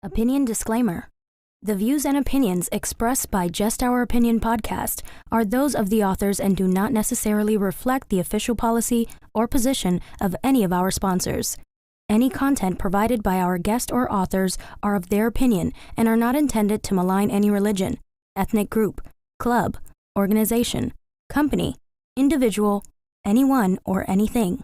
Opinion disclaimer. The views and opinions expressed by Just Our Opinion podcast are those of the authors and do not necessarily reflect the official policy or position of any of our sponsors. Any content provided by our guest or authors are of their opinion and are not intended to malign any religion, ethnic group, club, organization, company, individual, anyone, or anything.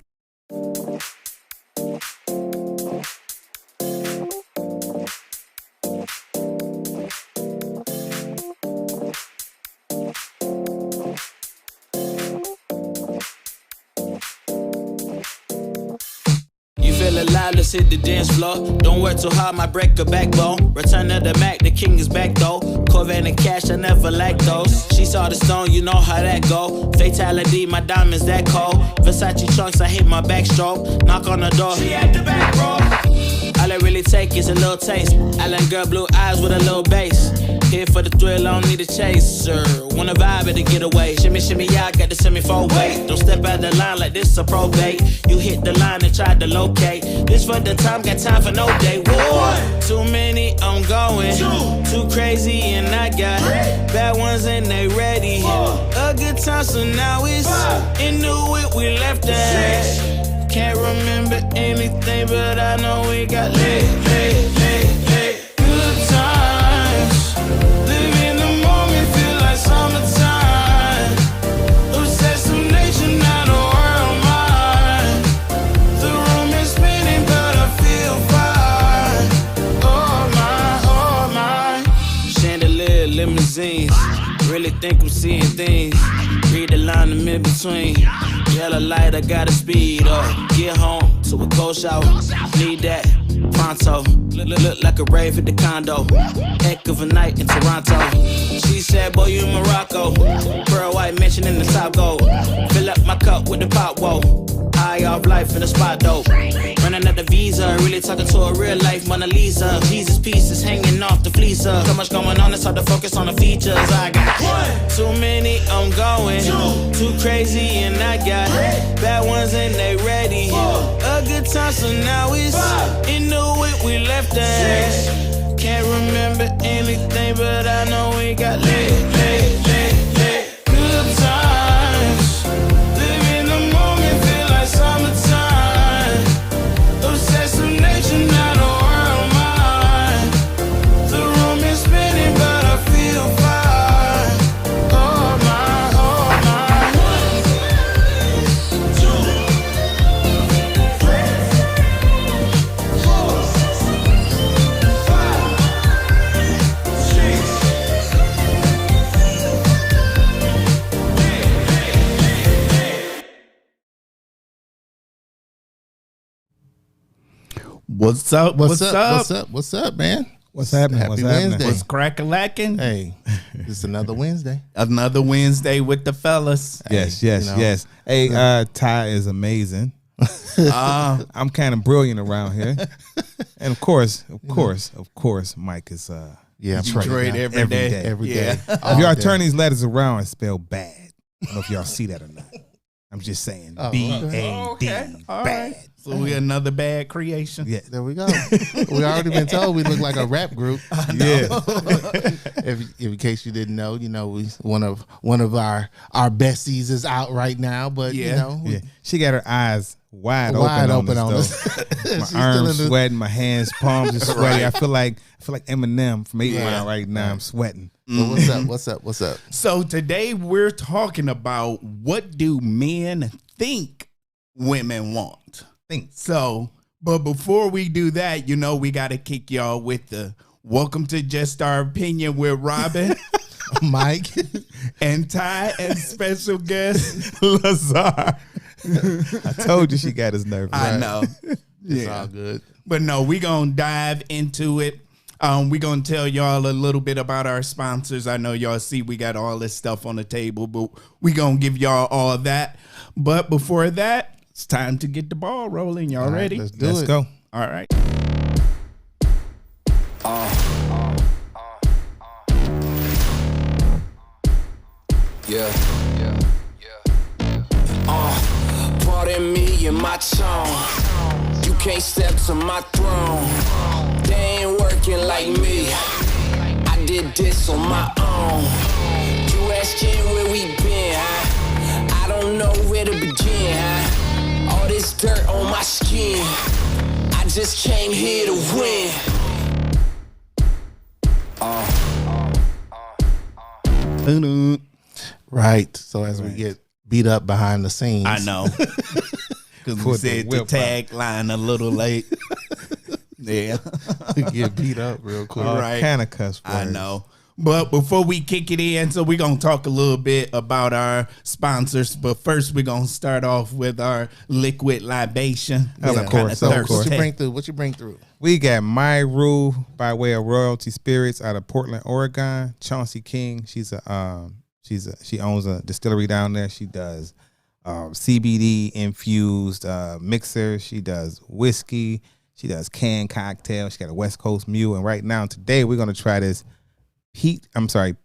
Feel alive, let's hit the dance floor. Don't work too hard, might break a backbone. Return of the Mac, the king is back though. Corvette and cash, I never lack those. She saw the stone, you know how that go. Fatality, my diamonds that cold. Versace trunks, I hit my backstroke. Knock on the door, she at the back row. All I really take is a little taste. Island girl, blue eyes with a little bass. Here for the thrill, I don't need a chaser. Wanna vibe at the getaway. Shimmy, shimmy, yeah, I got the semi-fold weight. Don't step out the line like this a probate. You hit the line and try to locate. This for the time, got time for no day. One, too many, I'm going. Too crazy and I got bad ones and they ready. A good time, so now it's into it, we left that. Can't remember anything, but I know we got lit. Good times, live in the moment, feel like summertime. Obsessed with nature, not a world mine. The room is spinning, but I feel fine. Oh my. Chandelier, limousines. Really think I'm seeing things. Read the line in mid-between. Yellow light, I gotta speed up. Get home to a cold shower. Need that pronto. Look like a rave at the condo. Heck of a night in Toronto. She said, boy, you in Morocco. Pearl white mention in the top gold. Fill up my cup with the pop, whoa. Eye off life in the spot, though. Running out the visa, really talking to a real life Mona Lisa. Jesus pieces hanging off the fleecer. So much going on, it's hard to focus on the features. I got too many, I'm going. Too crazy, and I got bad ones and they ready. A good time, so now it's into it, we left that. Can't remember anything, but I know we got lit. Good times, live in the moment, feel like summertime. Obsessed with nature, not a world mine. The room is spinning, but I feel fine. Oh my, oh my. 1, 2, 3, 4, 5, 6. What's up? What's up, man? What's happening? Happy What's happening? Wednesday. What's crack-a-lacking? Hey, it's another Wednesday. Another Wednesday with the fellas. Yes. Hey, Ty is amazing. I'm kind of brilliant around here, and of course, Mike is Detroit every day. Every day. If y'all turn these letters around, it's spelled bad. I don't know if y'all see that or not. I'm just saying, B-A-D, bad. So we another bad creation. Yeah, There we go. We already been told we look like a rap group. yeah. If in case you didn't know, we one of our besties is out right now, but Yeah. She got her eyes wide open on us. She's My arms sweating, my hands, palms are sweaty. I feel like Eminem from 8 Mile right now. I'm sweating. But what's up? So today we're talking about what do men think women want. But before we do that, we got to kick y'all with the welcome to Just Our Opinion with Robin, Mike, and Ty, and special guest Lazar. I told you she got his nerve. I know. It's all good. But no, we're going to dive into it. We're going to tell y'all a little bit about our sponsors. I know y'all see we got all this stuff on the table, but we're going to give y'all all that. But before that, it's time to get the ball rolling. Y'all ready? Let's do Let's it. go. All right. Pardon me and my tone. You can't step to my throne. They ain't working thinking like me. I did this on my own. You asking where we been, huh? I don't know where to begin, huh? All this dirt on my skin. I just came here to win. Right. So as we get beat up behind the scenes. I know. Because we said the tagline a little late. Yeah. We get beat up real quick. Right. Kind of cuss words. I know. But before we kick it in, so we're going to talk a little bit about our sponsors. But first, we're going to start off with our liquid libation. Of Some course, kinda of course. thirst What you bring through? We got My Rule by way of Royalty Spirits out of Portland, Oregon. Chauncey King, she owns a distillery down there. She does CBD infused mixer. She does whiskey. She does canned cocktail. She got a West Coast Mule. And right now, today, we're going to try this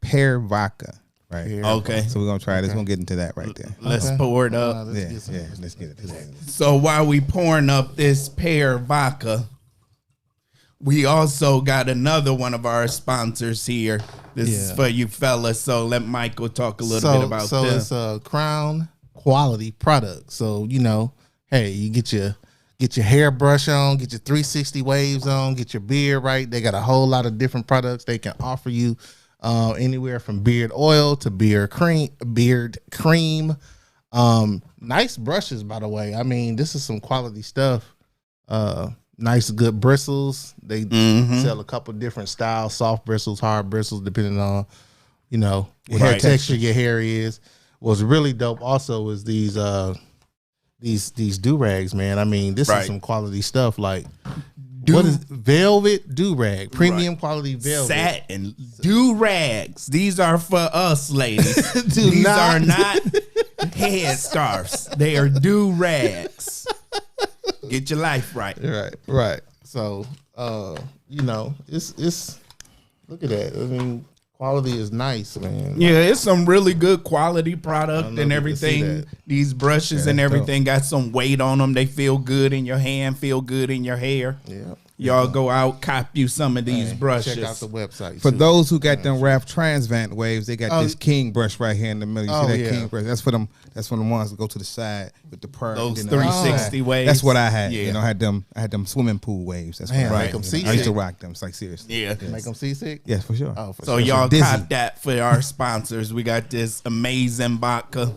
pear vodka. Right. Okay. So we're going to try this. We're going to get into that right there. Let's pour it up. Let's get it. So while we pouring up this pear vodka, we also got another one of our sponsors here. This is for you fellas. So let Michael talk a little bit about So this. it's a Crown quality product. So, hey, you get your hairbrush on, get your 360 waves on, get your beard right. They got a whole lot of different products they can offer you, anywhere from beard oil to beard cream. Nice brushes, by the way. I mean, this is some quality stuff. Nice, good bristles. They sell a couple different styles, soft bristles, hard bristles, depending on, what hair texture your hair is. What's really dope also is these do-rags, man. I mean, this is some quality stuff. Like, what is velvet do-rag? Premium quality velvet. Satin do-rags. These are for us, ladies. These are not headscarves. They are do-rags. Get your life right. Right. So, it's look at that. I mean, quality is nice, man. Yeah, it's some really good quality product and everything. These brushes and everything got some weight on them. They feel good in your hand, feel good in your hair. Yeah. Y'all go out, cop you some of these brushes. Check out the website. For those who got them Ralph Transvant waves, they got this King brush right here in the middle. You see that King brush? That's for them. That's for the ones that go to the side with the pearl. Those 360 waves. That's what I had. Yeah. I had them swimming pool waves. That's Man, what make them I seasick. used to rock them. It's like seriously. Yeah. Make them seasick? Yes, for sure. Oh, for So sure. y'all Dizzy. cop that for our sponsors. We got this amazing vodka.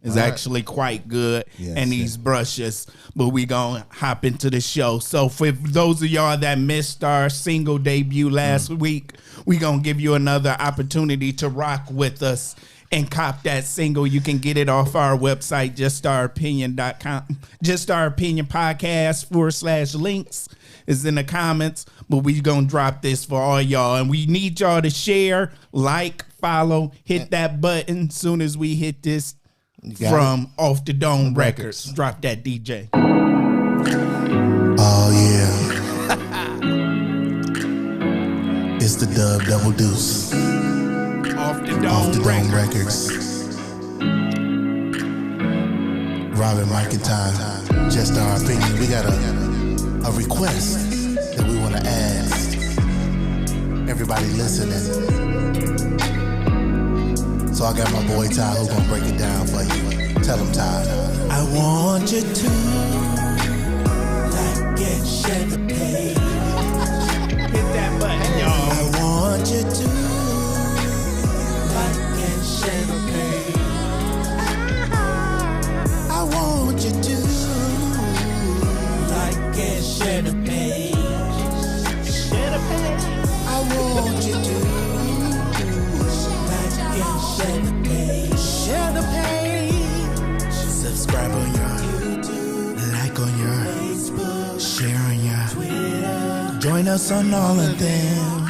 It's actually quite good. Yes, and these brushes. But we gonna hop into the show. So for those of y'all that missed our single debut last week, we gonna give you another opportunity to rock with us and cop that single. You can get it off our website, justouropinion.com. Just Our Opinion Podcast /links is in the comments. But we gonna drop this for all y'all. And we need y'all to share, like, follow, hit that button soon as we hit this from Off the Dome Records. Drop that, DJ. Oh yeah. It's the Dub Double Deuce. Off the Off the Dome Dome Records. Records. Robin, Mike, and Ty. Just Our Opinion. We got a request that we want to ask everybody listening. So I got my boy Ty who gonna break it down for you. Tell him, Ty. I want you to like and share the page. Hit that button, y'all. I want you to like and share the page. I want you to like and share the page. Share the page. I want you to like and share the page. Share the page. Subscribe on your YouTube, like on your Facebook, share on your Twitter. Join us on all of them.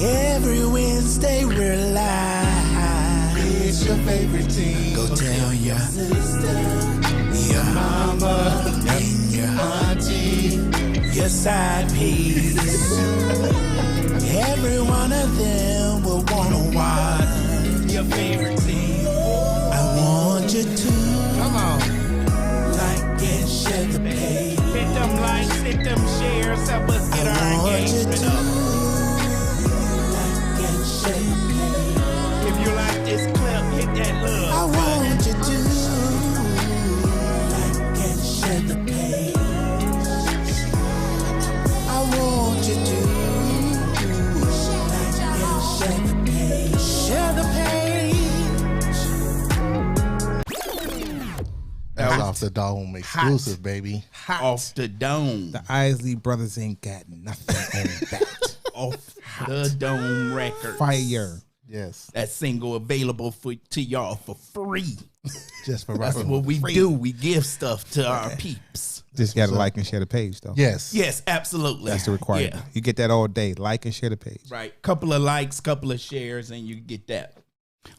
Every Wednesday we're live. It's your favorite team. Go tell your sister, your mama, and your auntie, your side piece. Every one of them will wanna watch your favorite team. I want you to come on, like and share the page. Hit them likes, hit them shares, help us get our it up. If you like this clip, hit that love. I want you to like and share the page. I want you to like and share the page. Share the page. That's off the Dome exclusive, baby. Hot. Off the dome. The Isley brothers ain't got nothing on that. Off the dome record. Fire. Yes, That single available to y'all for free. just for That's reference. what we do. We give stuff to our peeps. Just gotta like and share the page though. Yes, Yes, absolutely. That's the requirement. Yeah. You get that all day. Like and share the page. Right. Couple of likes, couple of shares, and you get that.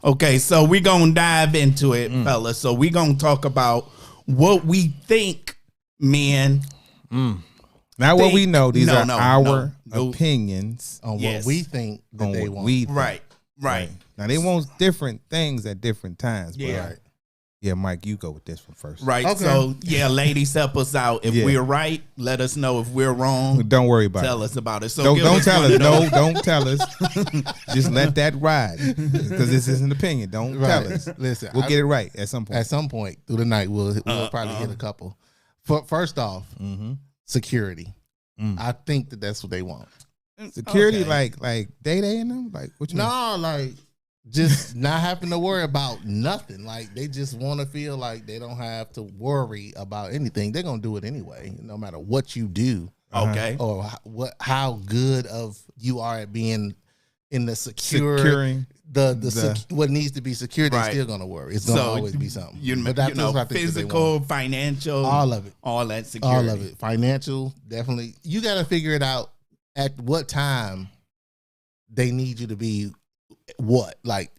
Okay, so we're gonna dive into it, fellas. So we're gonna talk about what we think men Now what we know, these No, are no, our no. opinions on Yes. what we think that on they what want. we think. Right. Now they want different things at different times. But Yeah. yeah, Mike, you go with this one first. Right. Okay. So yeah, ladies, help us out. If Yeah. we're right, let us know. If we're wrong, Don't worry about tell it. us about it. So Don't give tell one us. of those. No, don't tell us. Just let that ride because this is an opinion. Don't tell Right. us. Listen, We'll get it right at some point. at some point through the night. We'll probably hit a couple. First off, security. I think that's what they want. Security, Okay. like Day in them, like what you mean? No, like just not having to worry about nothing. Like they just want to feel like they don't have to worry about anything. They're gonna do it anyway, no matter what you do Okay. or how good of you are at being in the Securing. what needs to be secured. They're Right. still gonna worry. It's gonna always be something. But that's what I think that they physical, want. financial, All of it. all that security. All of it. Financial, definitely. You got to figure it out at what time they need you to be. What like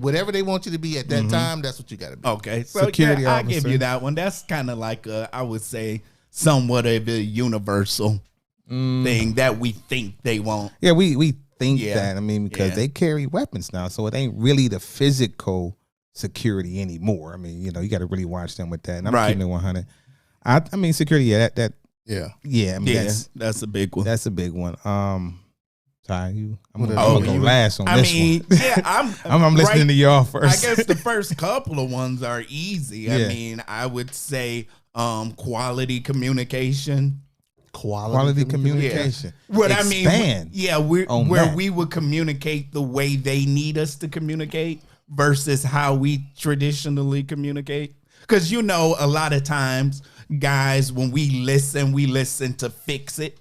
whatever they want you to be at that time, that's what you got to be. Okay, so Security yeah, I give officer. you that one. That's kind of like I would say somewhat of a universal thing that we think they want. Yeah, we think Yeah. that. I mean, because Yeah. they carry weapons now, so it ain't really the physical security anymore. I mean, you got to really watch them with that. And I'm Right. keeping it 100. I mean, security. Yeah, that. Yeah. Yeah, I mean, Yeah, that's a big one. that's a big one. Ty, I'm What gonna else? go last on I this mean, one. yeah, I'm listening right- to y'all I first. guess the first couple of ones are easy. Yeah. I mean, I would say quality communication. Quality communication. What Expand I mean, yeah, on where that. we would communicate the way they need us to communicate versus how we traditionally communicate. Because a lot of times, guys, when we listen to fix it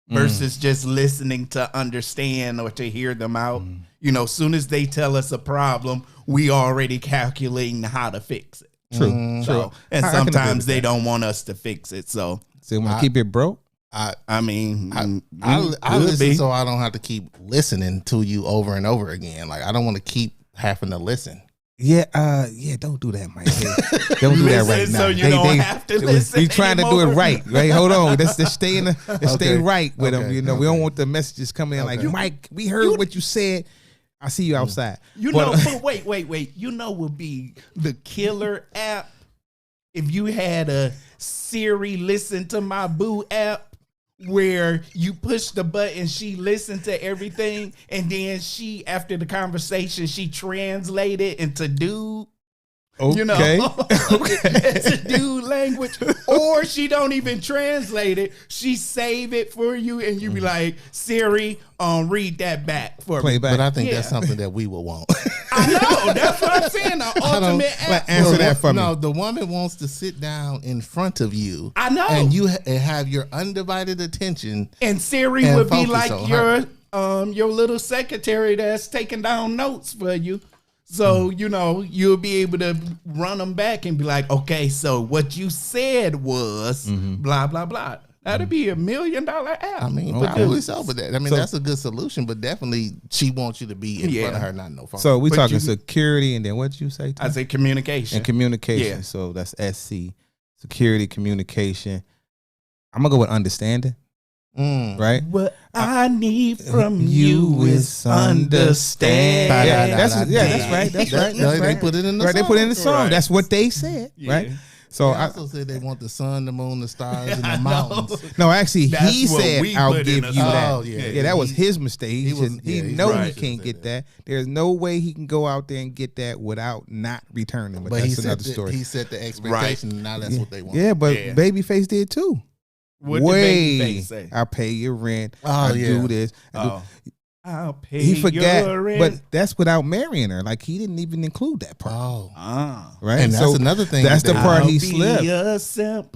versus just listening to understand or to hear them out. As soon as they tell us a problem, we already calculating how to fix it. True. So, and I can agree sometimes with they that. don't want us to fix it. So, So I'm gonna keep it broke. I mean, I could listen be. so I don't have to keep listening to you over and over again. Like I don't want to keep having to listen. Yeah, don't do that, Mike. Hey, don't do that right Listen now. so you don't have to listen We trying to do it anymore. right, right? Hold on, let's stay stay right with them. Okay. We don't want the messages coming in like, Mike, we heard what you said. I see you outside. But wait. Would be the killer app if you had a Siri listen to my boo app where you push the button, she listened to everything, and then she, after the conversation, she translated into dude. Okay. It's a dude language, or she don't even translate it. She save it for you, and you be like, Siri, read that back for Play me. back. But I think Yeah. that's something that we will want. I know. That's what I'm saying. The ultimate app. answer that for me. No, the woman wants to sit down in front of you. I know. And you and have your undivided attention. And Siri And would be focus like on your little secretary that's taking down notes for you. So, you'll be able to run them back and be like, okay, so what you said was blah, blah, blah. That'd be $1 million app. I mean, probably so, but that, that's a good solution. But definitely, she wants you to be in front of her, not no phone. So we But talking you- security, and then what you say? I say communication. And communication. Yeah. So that's SC, security, communication. I'm gonna go with understanding, right? What I need from you is understanding. Yeah, that's right. That's right. No, That's they right. put it in the Right, they put it in the song. song. Right. That's what they said, Yeah. right? So They I also said they want the sun, the moon, the stars, and the mountains. no, actually, That's he what said, we "I'll put give in you a that." song. Yeah, that was his mistake. He was- shouldn't. He yeah, he know right. he can't get that. There's no way he can go out there and get that without not returning. But, But that's another story. he set the expectation, and now that's what they want. Yeah, but Yeah. Babyface did too. What did Way, Babyface say? I pay your rent. Oh, I yeah. do this. I do- Oh. I'll pay He forgot, your rent. but that's without marrying her. Like he didn't even include that part, Oh, Ah. right? and that's another thing. That's that the they- part I'll he be slipped. a simp.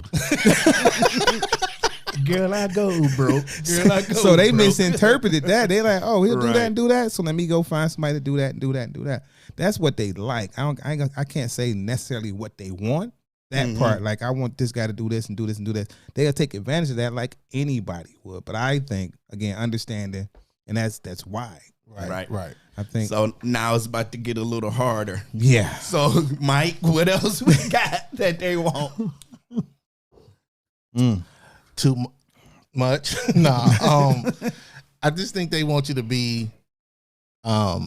Girl, I go broke. Girl, I go So they broke. misinterpreted that. They like, oh, he'll do Right. that and do that. So let me go find somebody to do that and do that and do that. That's what they like. I can't say necessarily what they want. That part, like I want this guy to do this and do this and do this. They'll take advantage of that like anybody would. But I think again, understanding, and that's why. Right. I think So now it's about to get a little harder. yeah. So, Mike, what else we got that they want? too much. Nah, I just think they want you to be, I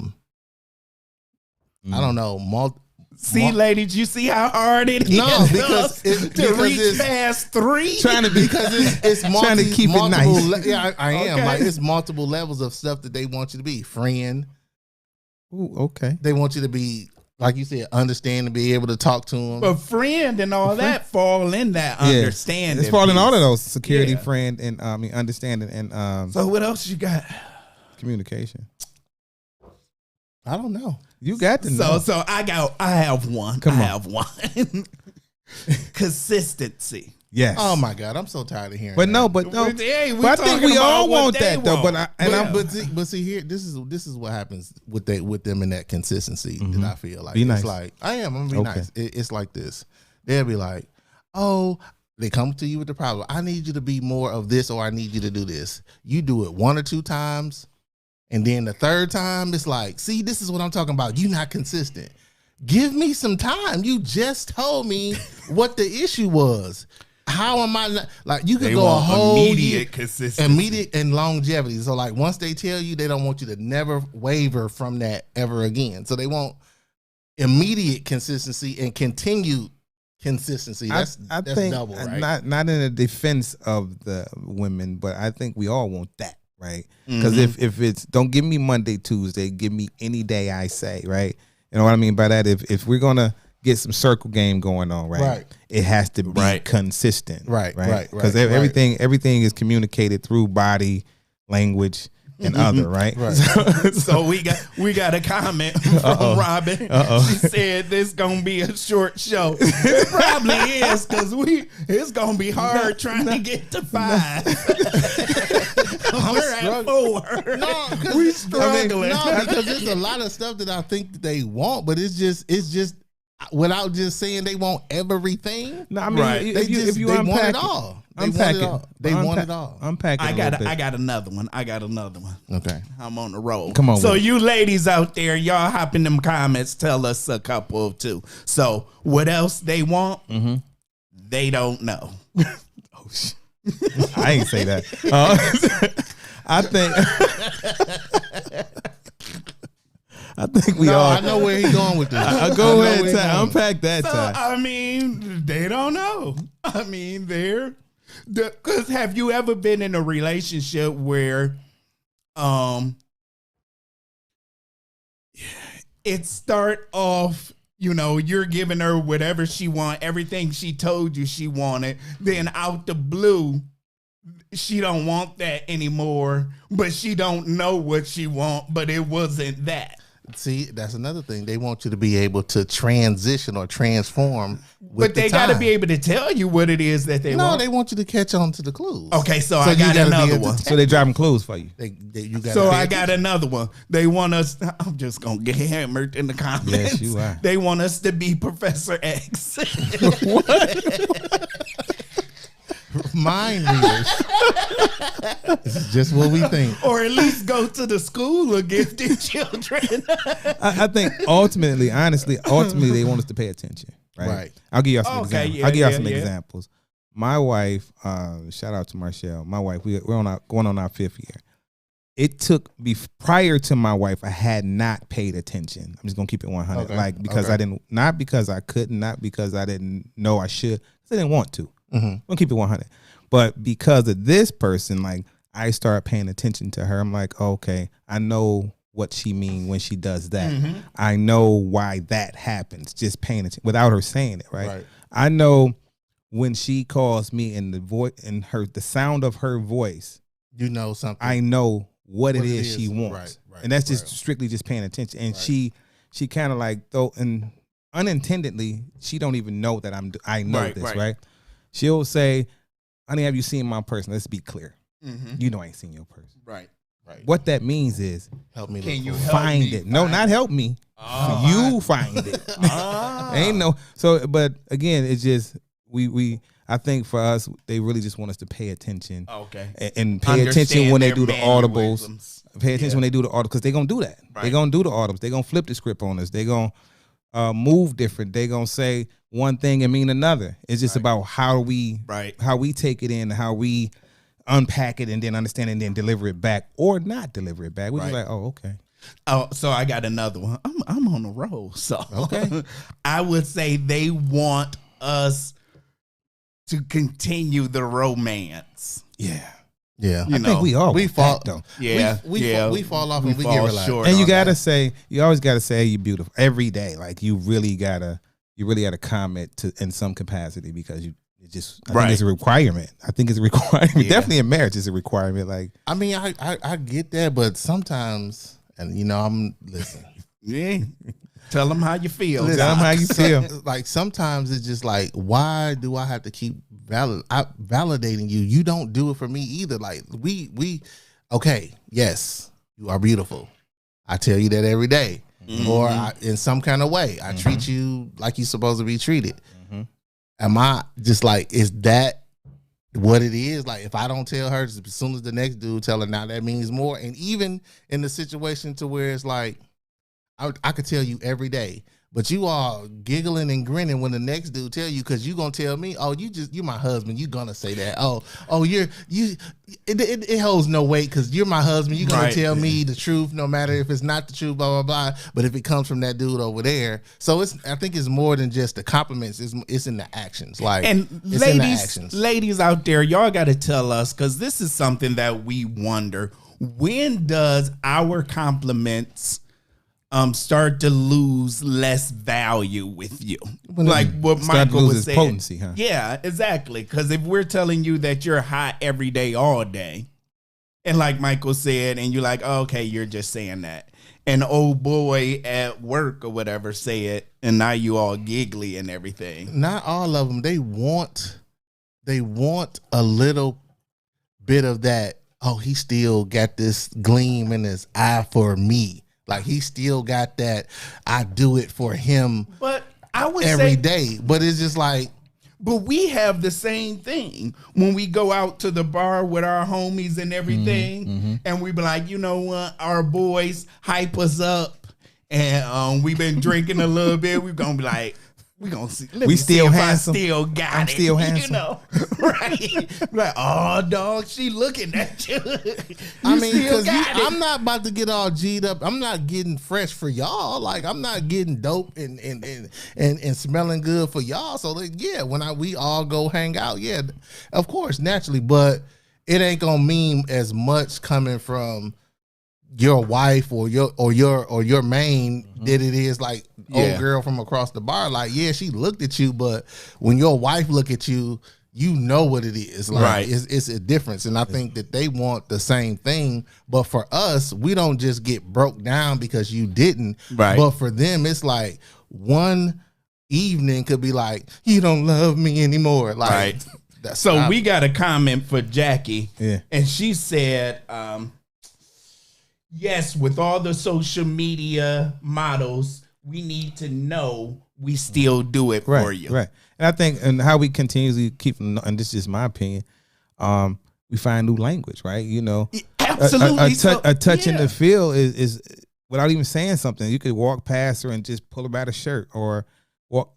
don't know, See, ladies, you see how hard it is No, because to because reach it's- past 3? Trying to be because it's Trying to keep it multiple nice. yeah, I am. Okay. Like it's multiple levels of stuff that they want you to be. Friend. Ooh, okay. They want you to be, like you said, understand and be able to talk to them. But friend and all that fall in that understanding. It's falling piece. all of those security, Yeah. friend, and understanding and So what else you got? communication. I don't know. You got to know. So I have one. Come I on. have one. Consistency. Yes. Oh my God, I'm so tired of hearing. But that. no, but no. Hey, we But I think talking we all about what want they that though. want. But But see here, this is what happens with them in that consistency that I feel like. Be nice. It's like I'm gonna be Okay. nice. It's like this. They'll be like, oh, they come to you with the problem. I need you to be more of this, or I need you to do this. You do it 1 or 2 times, and then the third time it's like, see, this is what I'm talking about. You're not consistent. Give me some time. You just told me what the issue was. How am I not, like you could They go a want whole immediate year, consistency. immediate and longevity. So like once they tell you, they don't want you to never waver from that ever again. So they want immediate consistency and continued consistency. That's I that's think double, right? not in the defense of the women, but I think we all want that, right? Because if it's don't give me Monday, Tuesday, give me any day I say, right? You know what I mean by that? If we're gonna get some circle game going on, right? Right. It has to be Right. consistent, Right, right, Because right, everything is communicated through body, language, and other, right? Right. So we got a comment from Robin. She said this gonna be a short show. It probably is because it's gonna be hard trying to get to 5. We're at 4. No, 'cause- we struggling. no, because there's a lot of stuff that I think that they want, but it's just without just saying they want everything. No, I mean, Right. if you they unpack want it it all. They unpack want it all. They want it all. Unpack it. I a got little bit. I got another one. Okay. I'm on the roll. Come on So with it. you ladies out there, y'all hop in them comments. Tell us a couple of 2. So what else they want? They don't know. I ain't say that. I think we No, all. I know where he's going with this. Go I know ahead, where he Ty. going. Unpack that, So Ty. I mean, they don't know. I mean, because have you ever been in a relationship where, it start off, you're giving her whatever she want, everything she told you she wanted, then out the blue, she don't want that anymore, but she don't know what she want, but it wasn't that. See, that's another thing. They want you to be able to transition or transform. But they got to be able to tell you what it is that they No, want. they want you to catch on to the clues. Okay, so So I you got gotta be another able to one. So they driving clues for you. You got. So I got another one. They want us. I'm just gonna get hammered in the comments. Yes, you are. They want us to be Professor X. mind readers. This is just what we think. Or at least go to the school of gifted children. I think ultimately, honestly, they want us to pay attention. Right. Right. I'll give y'all some Okay, examples. yeah, I'll give y'all yeah, some yeah. examples. My wife, shout out to Marshall. My wife, we're going on our 5th year. it took me prior to my wife, I had not paid attention. I'm just gonna keep it 100, Okay. like because I didn't, not because I couldn't, not because I didn't know I should, because I didn't want to. I'm gonna keep it 100, but because of this person, like I started paying attention to her. I'm like, okay, I know what she mean when she does that. I know why that happens. Just paying attention without her saying it, right? I know when she calls me and the voice and the sound of her voice, You know something. I know what it What it is she is. wants, Right, and that's just strictly just paying attention. And she kind of like though, and unintendedly, she don't even know that I know Right, this, right. right? She'll say, "Honey, have you seen my person? Let's be clear. You know I ain't seen your person." Right. What that means is Help me. Can look you for it. help find me it. No, find not help me. You find it. Ain't no. So, but again, it's just we. I think for us, they really just want us to pay attention. Okay. And pay attention when they do the audibles. mannerisms. Pay attention when they do the audibles because they're gonna do that. They're Right. gonna do the audibles. They're gonna flip the script on us. They're gonna move different. They're gonna say one thing and mean another. It's just about how we take it in, how we unpack it and then understand it and then deliver it back or not deliver it back. We're just Right. like, oh, okay. Oh, so I got another one. I'm on the roll. So Okay. I would say they want us to continue the romance. Yeah. Yeah. You I think we all we want fall. that, though. Yeah, we fall off and we fall get relaxed. short And you on gotta that. say, you always gotta say you're beautiful every day. Like you really gotta comment to in some capacity because I think it's a requirement. I think it's a requirement. Yeah. Definitely in marriage it's a requirement. Like I mean, I get that, but sometimes, and listen. Yeah. Tell them how you feel. Tell 'em how you feel. Like sometimes it's just like, why do I have to keep validating you? You don't do it for me either. Like we okay, yes, you are beautiful. I tell you that every day. Or in some kind of way, I treat you like you're supposed to be treated. Am I just like, is that what it is? Like, if I don't tell her, as soon as the next dude tell her, now that means more. And even in the situation to where it's like, I could tell you every day, but you are giggling and grinning when the next dude tell you, because you gonna tell me, oh, you're my husband. You gonna say that? Oh, it holds no weight because you're my husband. You gonna Right. tell me the truth, no matter if it's not the truth, blah blah blah. But if it comes from that dude over there, so I think it's more than just the compliments. It's in the actions. Like, And it's in the actions. ladies out there, y'all got to tell us, because this is something that we wonder. When does our compliments start to lose less value with you? Like what start to Michael lose was its saying. potency, huh? Yeah, exactly. Because if we're telling you that you're hot every day, all day, and like Michael said, and you're like, oh, okay, you're just saying that. An old boy at work or whatever say it, and now you all giggly and everything. Not all of them. They want a little bit of that. Oh, he still got this gleam in his eye for me. Like he still got that. I do it for him But I would every say, day. But it's just like, but we have the same thing when we go out to the bar with our homies and everything, and we be like, you know what, our boys hype us up, and we've been drinking a little bit. We're gonna be like, we gonna see. Let We me still see if handsome. I still got I'm it. still You handsome. know, right? Like, oh, dog, she looking at you. I You mean, still because got it. I'm not about to get all G'd up. I'm not getting fresh for y'all. Like I'm not getting dope and smelling good for y'all. So like, yeah, when we all go hang out, yeah, of course, naturally, but it ain't gonna mean as much coming from your wife or your main that it is like Yeah. old girl from across the bar. Like, yeah, she looked at you, but when your wife look at you, you know what it is. Like, Right. it's a difference. And I think that they want the same thing. But for us, we don't just get broke down because you didn't. Right. But for them, it's like one evening could be like, you don't love me anymore. Like, Right. that's So not- we got a comment for Jackie. Yeah. And she said, yes, with all the social media models, we need to know we still do it for you. Right. And I think, and how we continuously keep, and this is just my opinion, we find new language, right? You know, Absolutely. a touch in yeah. the feel is without even saying something. You could walk past her and just pull her by the shirt, or walk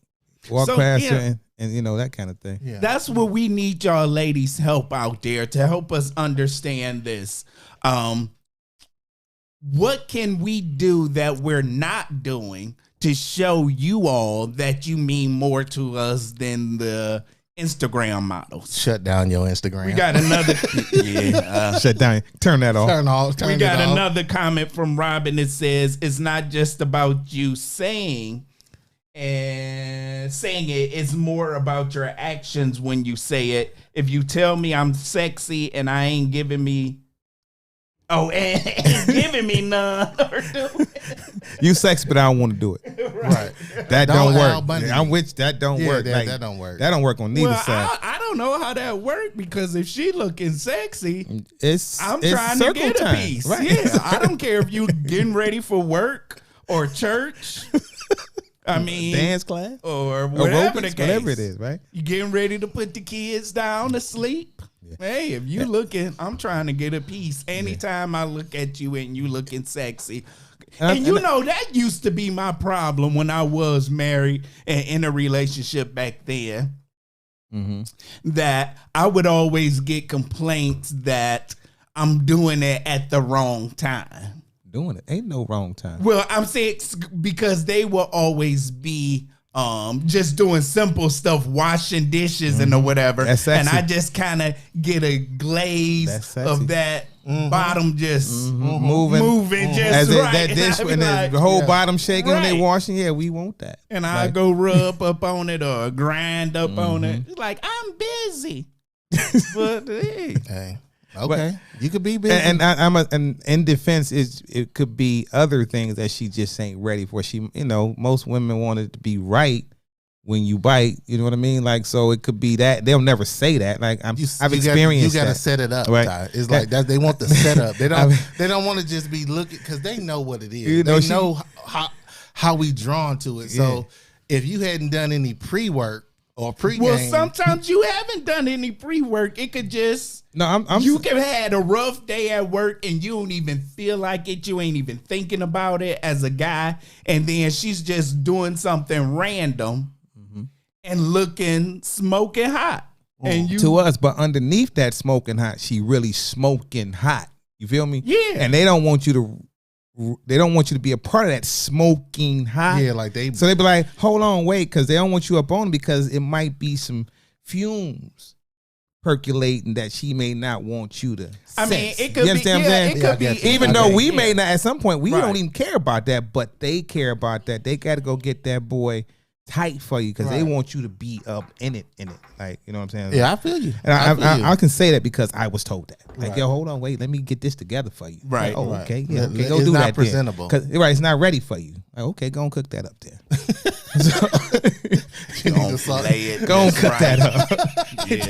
So, past yeah. her and you know, that kind of thing. Yeah. That's what we need y'all ladies help out there to help us understand this. what can we do that we're not doing to show you all that you mean more to us than the Instagram models? Shut down your Instagram. We got another. Shut down. Turn that off. We got another comment from Robin that says it's not just about you saying it's more about your actions when you say it. If you tell me I'm sexy and I ain't giving me ain't giving me none or do You sexy, but I don't want to do it. Right. That Don't don't Al work. Bundy. I'm with that don't Yeah, work. that don't work. That don't work on neither Well, side. I don't know how that worked because if she looking sexy, It's I'm it's trying to circle get time. a piece. Right. Yeah, I don't care if you getting ready for work or church. I mean, Dance class, or whatever the aerobics, case. whatever it is, right? You getting ready to put the kids down to sleep? Hey, if you looking, I'm trying to get a piece. Anytime I look at you and you looking sexy. And you know, that used to be my problem when I was married and in a relationship back then. That I would always get complaints that I'm doing it at the wrong time. Doing it ain't no wrong time. Well, I'm saying because they will always be just doing simple stuff, washing dishes and or whatever. That's and sexy. I just kind of get a glaze That's sexy. of that bottom just Moving just as right. that dish And I be and like, the whole bottom shaking when they Right. washing. Yeah, we want that. and I go rub up on it or grind up on it. It's like, I'm busy. But hey. Hey. Okay. You could be busy. And in defense, it could be other things that she just ain't ready for. She, most women want it to be right when you bite. You know what I mean? Like, so it could be that they'll never say that. Like, I've experienced You got to that. set it up. Right. Ty. It's like that. They want the setup. They don't. They don't want to just be looking because they know what it is. You know, they know how we drawn to it. So if you hadn't done any pre-work or pre-game, Well, sometimes you haven't done any pre-work. It could just No, you could have had a rough day at work and you don't even feel like it. You ain't even thinking about it as a guy. And then she's just doing something random and looking smoking hot. And you to us, but underneath that smoking hot, she really smoking hot. You feel me? Yeah. And they don't want you to be a part of that smoking hot. yeah, like they. So they be like, hold on, wait, because they don't want you up on it because it might be some fumes percolating that she may not want you to. I mean, sense. it could You understand be. what I'm Yeah, saying? it could Yeah, I be. get you. Even Okay, though we yeah. may not, at some point, we Right. don't even care about that, but they care about that. They got to go get that boy tight for you because they Right. want you to be up in it. Like, you know what I'm saying? Yeah, I feel you. And feel you. I can say that because I was told that. Like, Right. yo, hold on, wait, let me get this together for you. Right. Like, oh, Right. okay, yeah, Let- okay, go it's do not that. presentable. Right, it's not ready for you. Like, okay, go and cook that up there. You need to salt- Lay it Go and just cut right. that up. Get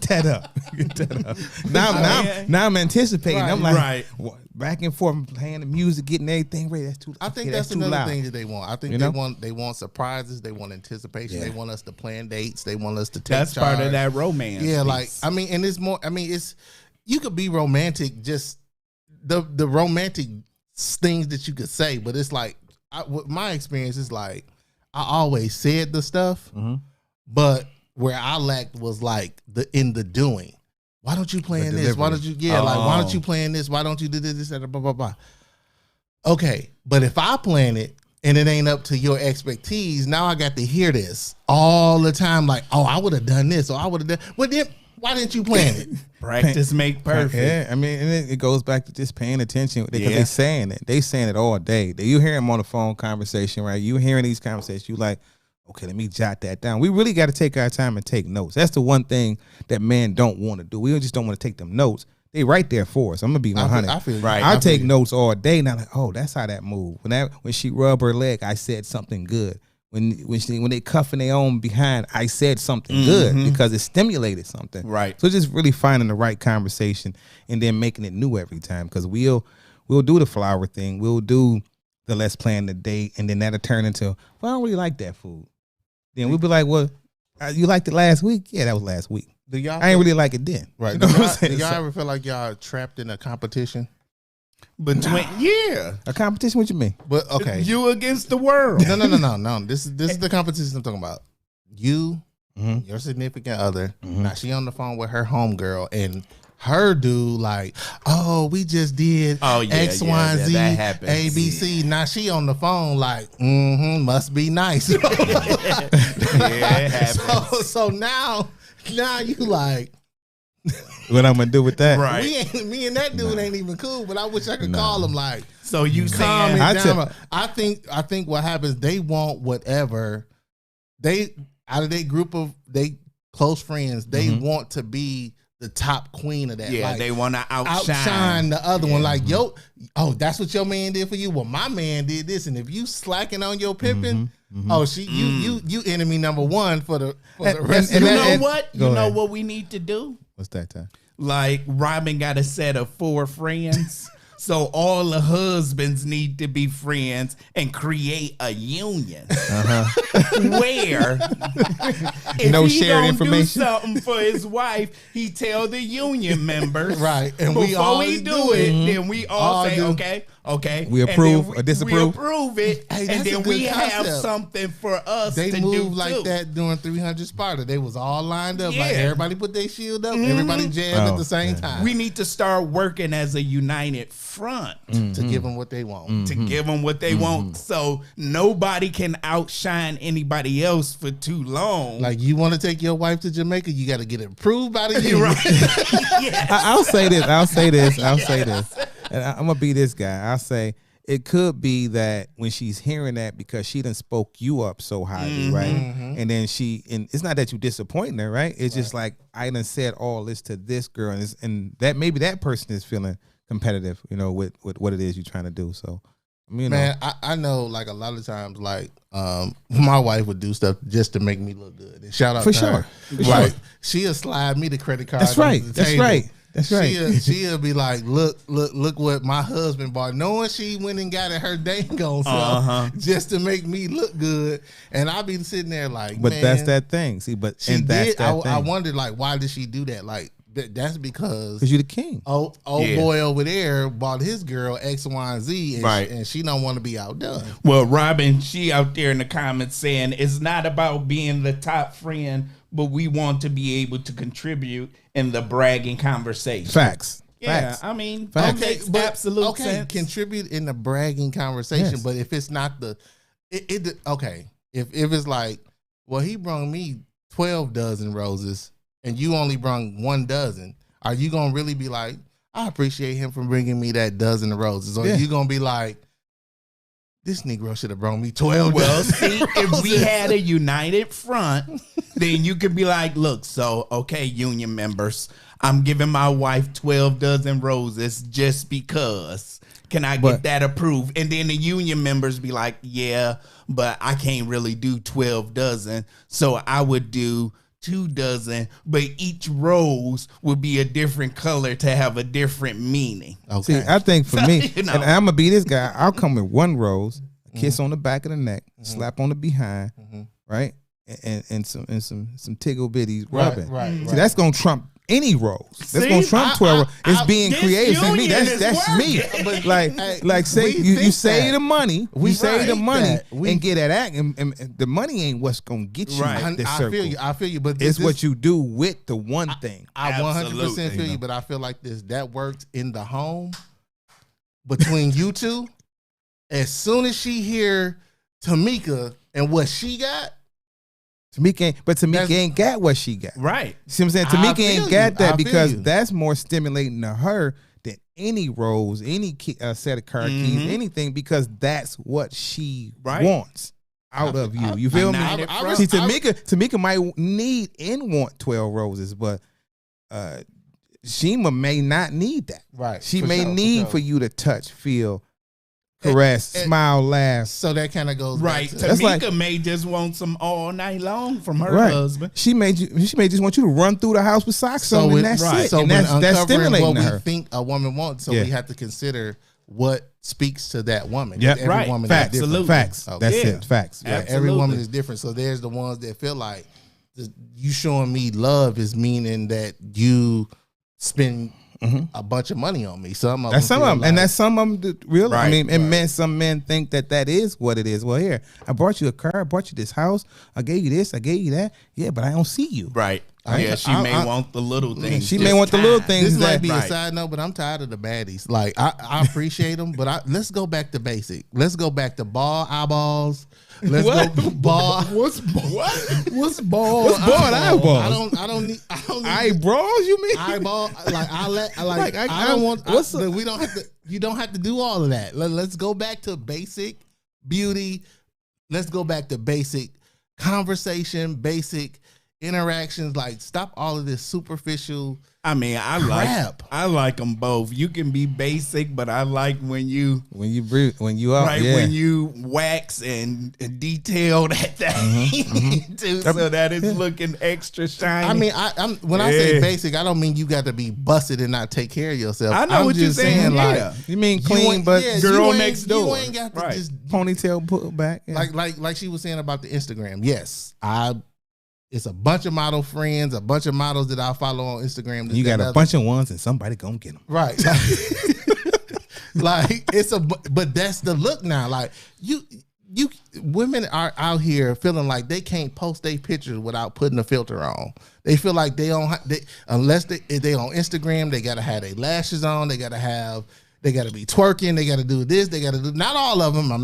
that up. Get that up. Now I'm anticipating. I'm like, Right. back and forth, I'm playing the music, getting everything ready. That's too. I think okay, that's too another loud. thing that they want. I think You they know? want surprises. They want anticipation. Yeah. They want us to plan dates. They want us to take That's part charge. of that romance. Yeah, piece. like I mean, and it's more. I mean, it's you could be romantic, just the romantic things that you could say, but it's like what my experience is like. I always said the stuff, but where I lacked was like in the doing. Why don't you plan this? Why don't you like why don't you plan this? Why don't you do this and blah blah blah? Okay, but if I plan it and it ain't up to your expertise, now I got to hear this all the time. Like, oh, I would have done this, or I would have done. Well, then why didn't you plan it? practice make perfect. Yeah, I mean, and it goes back to just paying attention because Yeah. they're saying it. They saying it all day. You hear them on the phone conversation, right? You hearing these conversations, you like, okay, let me jot that down. We really got to take our time and take notes. That's the one thing that men don't want to do. We just don't want to take them notes. They right there for us. I'm gonna be 100. I feel you. Right. I I feel take you. notes all day now. Like, oh, that's how that moved. When she rubbed her leg, I said something good. When they cuffing their own behind, I said something good because it stimulated something. Right. So just really finding the right conversation and then making it new every time. Because we'll do the flower thing. We'll do the let's plan the date, and then that'll turn into, well, I don't really like that food. Then we'll be like, well, you liked it last week? Yeah, that was last week. Do y'all I ain't really like it then. right? You Do know what I'm y'all, saying? do y'all So- ever feel like y'all trapped in a competition? Between a competition? What you mean? But okay, you against the world. no. This is the competition I'm talking about. You, Mhm. your significant other. Now she on the phone with her homegirl, and her dude like, oh, we just did X, Y, and Z, that happens. A, B, C. Now she on the phone like, must be nice. Yeah, it happens. So now you like, What I'm gonna do with that? Right. me and that dude ain't even cool, but I wish I could call him like, So you calm saying it down. I think what happens, they want whatever they out of their group of they close friends, they want to be the top queen of that. Yeah, like, they want to outshine the other one. Like, that's what your man did for you. Well, my man did this, and if you slacking on your pimping, you enemy number one for the rest of You the know what? You Go know ahead. what we need to do? What's that time? Like Robin got a set of 4 friends. So all the husbands need to be friends and create a union where if No he shared don't information? do something for his wife, he tell the union members Right, and before we all we do it, it. then we all say do. okay. We And approve then or disapprove? We approve it, Hey, and that's a then good we have concept. something for us They to do moved like too. that during 300 Sparta. They was all lined up. Like Yeah. everybody put their shield up. Everybody jabbed at the same time. We need to start working as a united front. to give them what they want. To give them what they want, so nobody can outshine anybody else for too long. Like, you want to take your wife to Jamaica, you got to get it approved by the union. Yes. I'll say this. And I'm gonna be this guy. I'll say it could be that when she's hearing that because she done spoke you up so highly, right? And then and it's not that you disappointing her, right? It's just like, I done said all this to this girl, and that maybe that person is feeling competitive, with what it is you're trying to do. So, Man, I know, like, a lot of times, like, my wife would do stuff just to make me look good. And shout out For to sure. her. For Like, sure. she'll slide me the credit card. That's right. under the That's table. right. That's right. She'll be like, look what my husband bought, knowing she went and got it her dang on self just to make me look good. And I'll be sitting there like, But man, that's that thing. See, but she and that's did. that I thing. wondered, like, why did she do that? Like, that's because Because you're the king. old boy over there bought his girl X, Y, and Z, and, Right. and she don't want to be outdone. Well, Robin, she out there in the comments saying it's not about being the top friend, but we want to be able to contribute in the bragging conversation. Facts. Yeah, Facts. I mean, Facts. that makes absolute sense. Contribute in the bragging conversation, Yes. but if it's not if it's like, well, he brought me 12 dozen roses and you only brought 1 dozen, are you gonna really be like, I appreciate him for bringing me that dozen of roses, or Yeah. are you gonna be like, this Negro should have brought me 12 Well, dozen see, if we had a united front, then you could be like, look, so, okay, union members, I'm giving my wife 12 dozen roses just because. Can I get that approved? And then the union members be like, yeah, but I can't really do 12 dozen. So I would do 2 dozen, but each rose would be a different color to have a different meaning. Okay. See, I think for me, You know. and I'm gonna be this guy. I'll come with 1 rose, a kiss on the back of the neck, slap on the behind, right, and some tickle bitties rubbing. right. See, that's gonna trump any rose. That's See, gonna trump 12. It's being this creative. See, me, union is that's me. working. Like say we you think save that. the money, We you save the think money that. We- and get that act, and the money ain't what's gonna get you Right. this I circle. feel you, but It's this- what you do with the one thing. I 100% Absolutely. feel you, but I feel like that works in the home between you two. As soon as she hear Tamika and what she got, Tamika ain't got what she got. Right. See what I'm saying? I Tamika feel ain't you. got I that feel because you. that's more stimulating to her than any rose, any set of car keys, anything, because that's what she Right. wants out of you. You feel me? United front. See, Tamika might need and want 12 roses, but Shima may not need that. right? She for may sure, need sure. for you to touch, feel, caress, and- smile, laugh. So that kind of goes Right. back to That's Tamika like- may just want some all night long from her Right. husband. She may just want you to run through the house with socks on, when- and that's it. So and when that's uncovering stimulating what to we her. think a woman wants, so Yeah. we have to consider what speaks to that woman. Yeah. Every Right. woman Facts. is different. Absolutely. Facts. Okay. That's Yeah. it. Facts. Yeah, Absolutely. every woman is different. So there's the ones that feel like you showing me love is meaning that you spend a bunch of money on me. Some of That's them some of feel them, and like- that's some of them that really. I Right, mean, and some men think that is what it is. Well, here, I bought you a car, I bought you this house, I gave you this, I gave you that. Yeah, but I don't see you. Right. She may want the little things. She may want the little things. This might be right. a side note, but I'm tired of the baddies. Like I appreciate them, but let's go back to basic. Let's go back to ball eyeballs. Let's go ball. What's ball? What's ball? What's ball eyeballs? I don't need eyebrows. You mean eyeball? Like I don't want. We don't have to. You don't have to do all of that. Let's go back to basic beauty. Let's go back to basic conversation, basic interactions. Like, stop all of this superficial. I mean, I like them both. You can be basic, but I like when you out, when you wax and detail that thing too, so that it's looking extra shiny. I mean, I'm when I say basic, I don't mean you got to be busted and not take care of yourself. I know I'm what you're just saying. Like, you mean clean, but girl next door. You ain't got to just ponytail pulled back. Yeah. Like she was saying about the Instagram. Yes, it's a bunch of model friends, a bunch of models that I follow on Instagram. You got a bunch of ones, and somebody gonna get them. Right. Like but that's the look now. Like you women are out here feeling like they can't post their pictures without putting a filter on. They feel like they don't unless they on Instagram, they gotta have their lashes on. They gotta be twerking. They gotta do this. They gotta do not all of them. I'm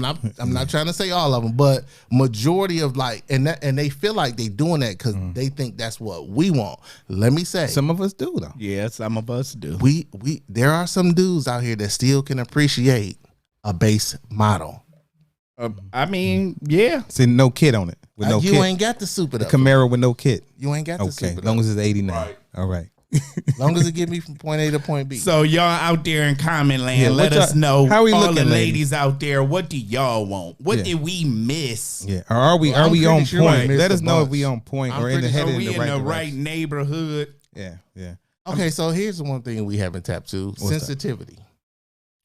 not trying to say all of them, but majority of and they feel like they doing that because they think that's what we want. Let me say, some of us do though. Yeah, some of us do. We there are some dudes out here that still can appreciate a base model. I mean, yeah. See, no kit on it. With no you kit. ain't got the super The Camaro with no kit. You ain't got the super. Okay, as long as it's 89. Right. All right. As long as it get me from point A to point B. So y'all out there in comment land, let us know. How we all looking, the ladies ladies out there, what do y'all want? What Yeah. did we miss? Yeah. Or are we Well, I'm on pretty sure I point? missed Let a us know if bunch. we on point I'm or in the pretty head Are in we the in right the direction. right neighborhood? Yeah. Yeah. Okay, so here's the one thing we haven't tapped to: that? sensitivity.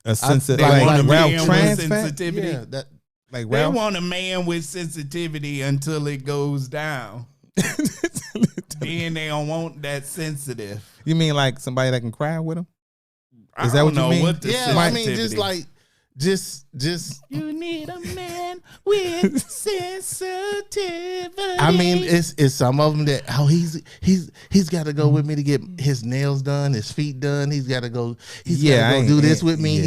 A sensitive, They want like a Ralph man with trans fat? sensitivity. Yeah, that Like They Ralph. want a man with sensitivity until it goes down. Then they don't want that sensitive. You mean like somebody that can cry with him? I Is that don't what you know mean? what the yeah. I mean, sensitivity. just like, just. You need a man with sensitivity. I mean, it's some of them that he's got to go with me to get his nails done, his feet done. He's got to go. He's got to go do this with me. Yeah.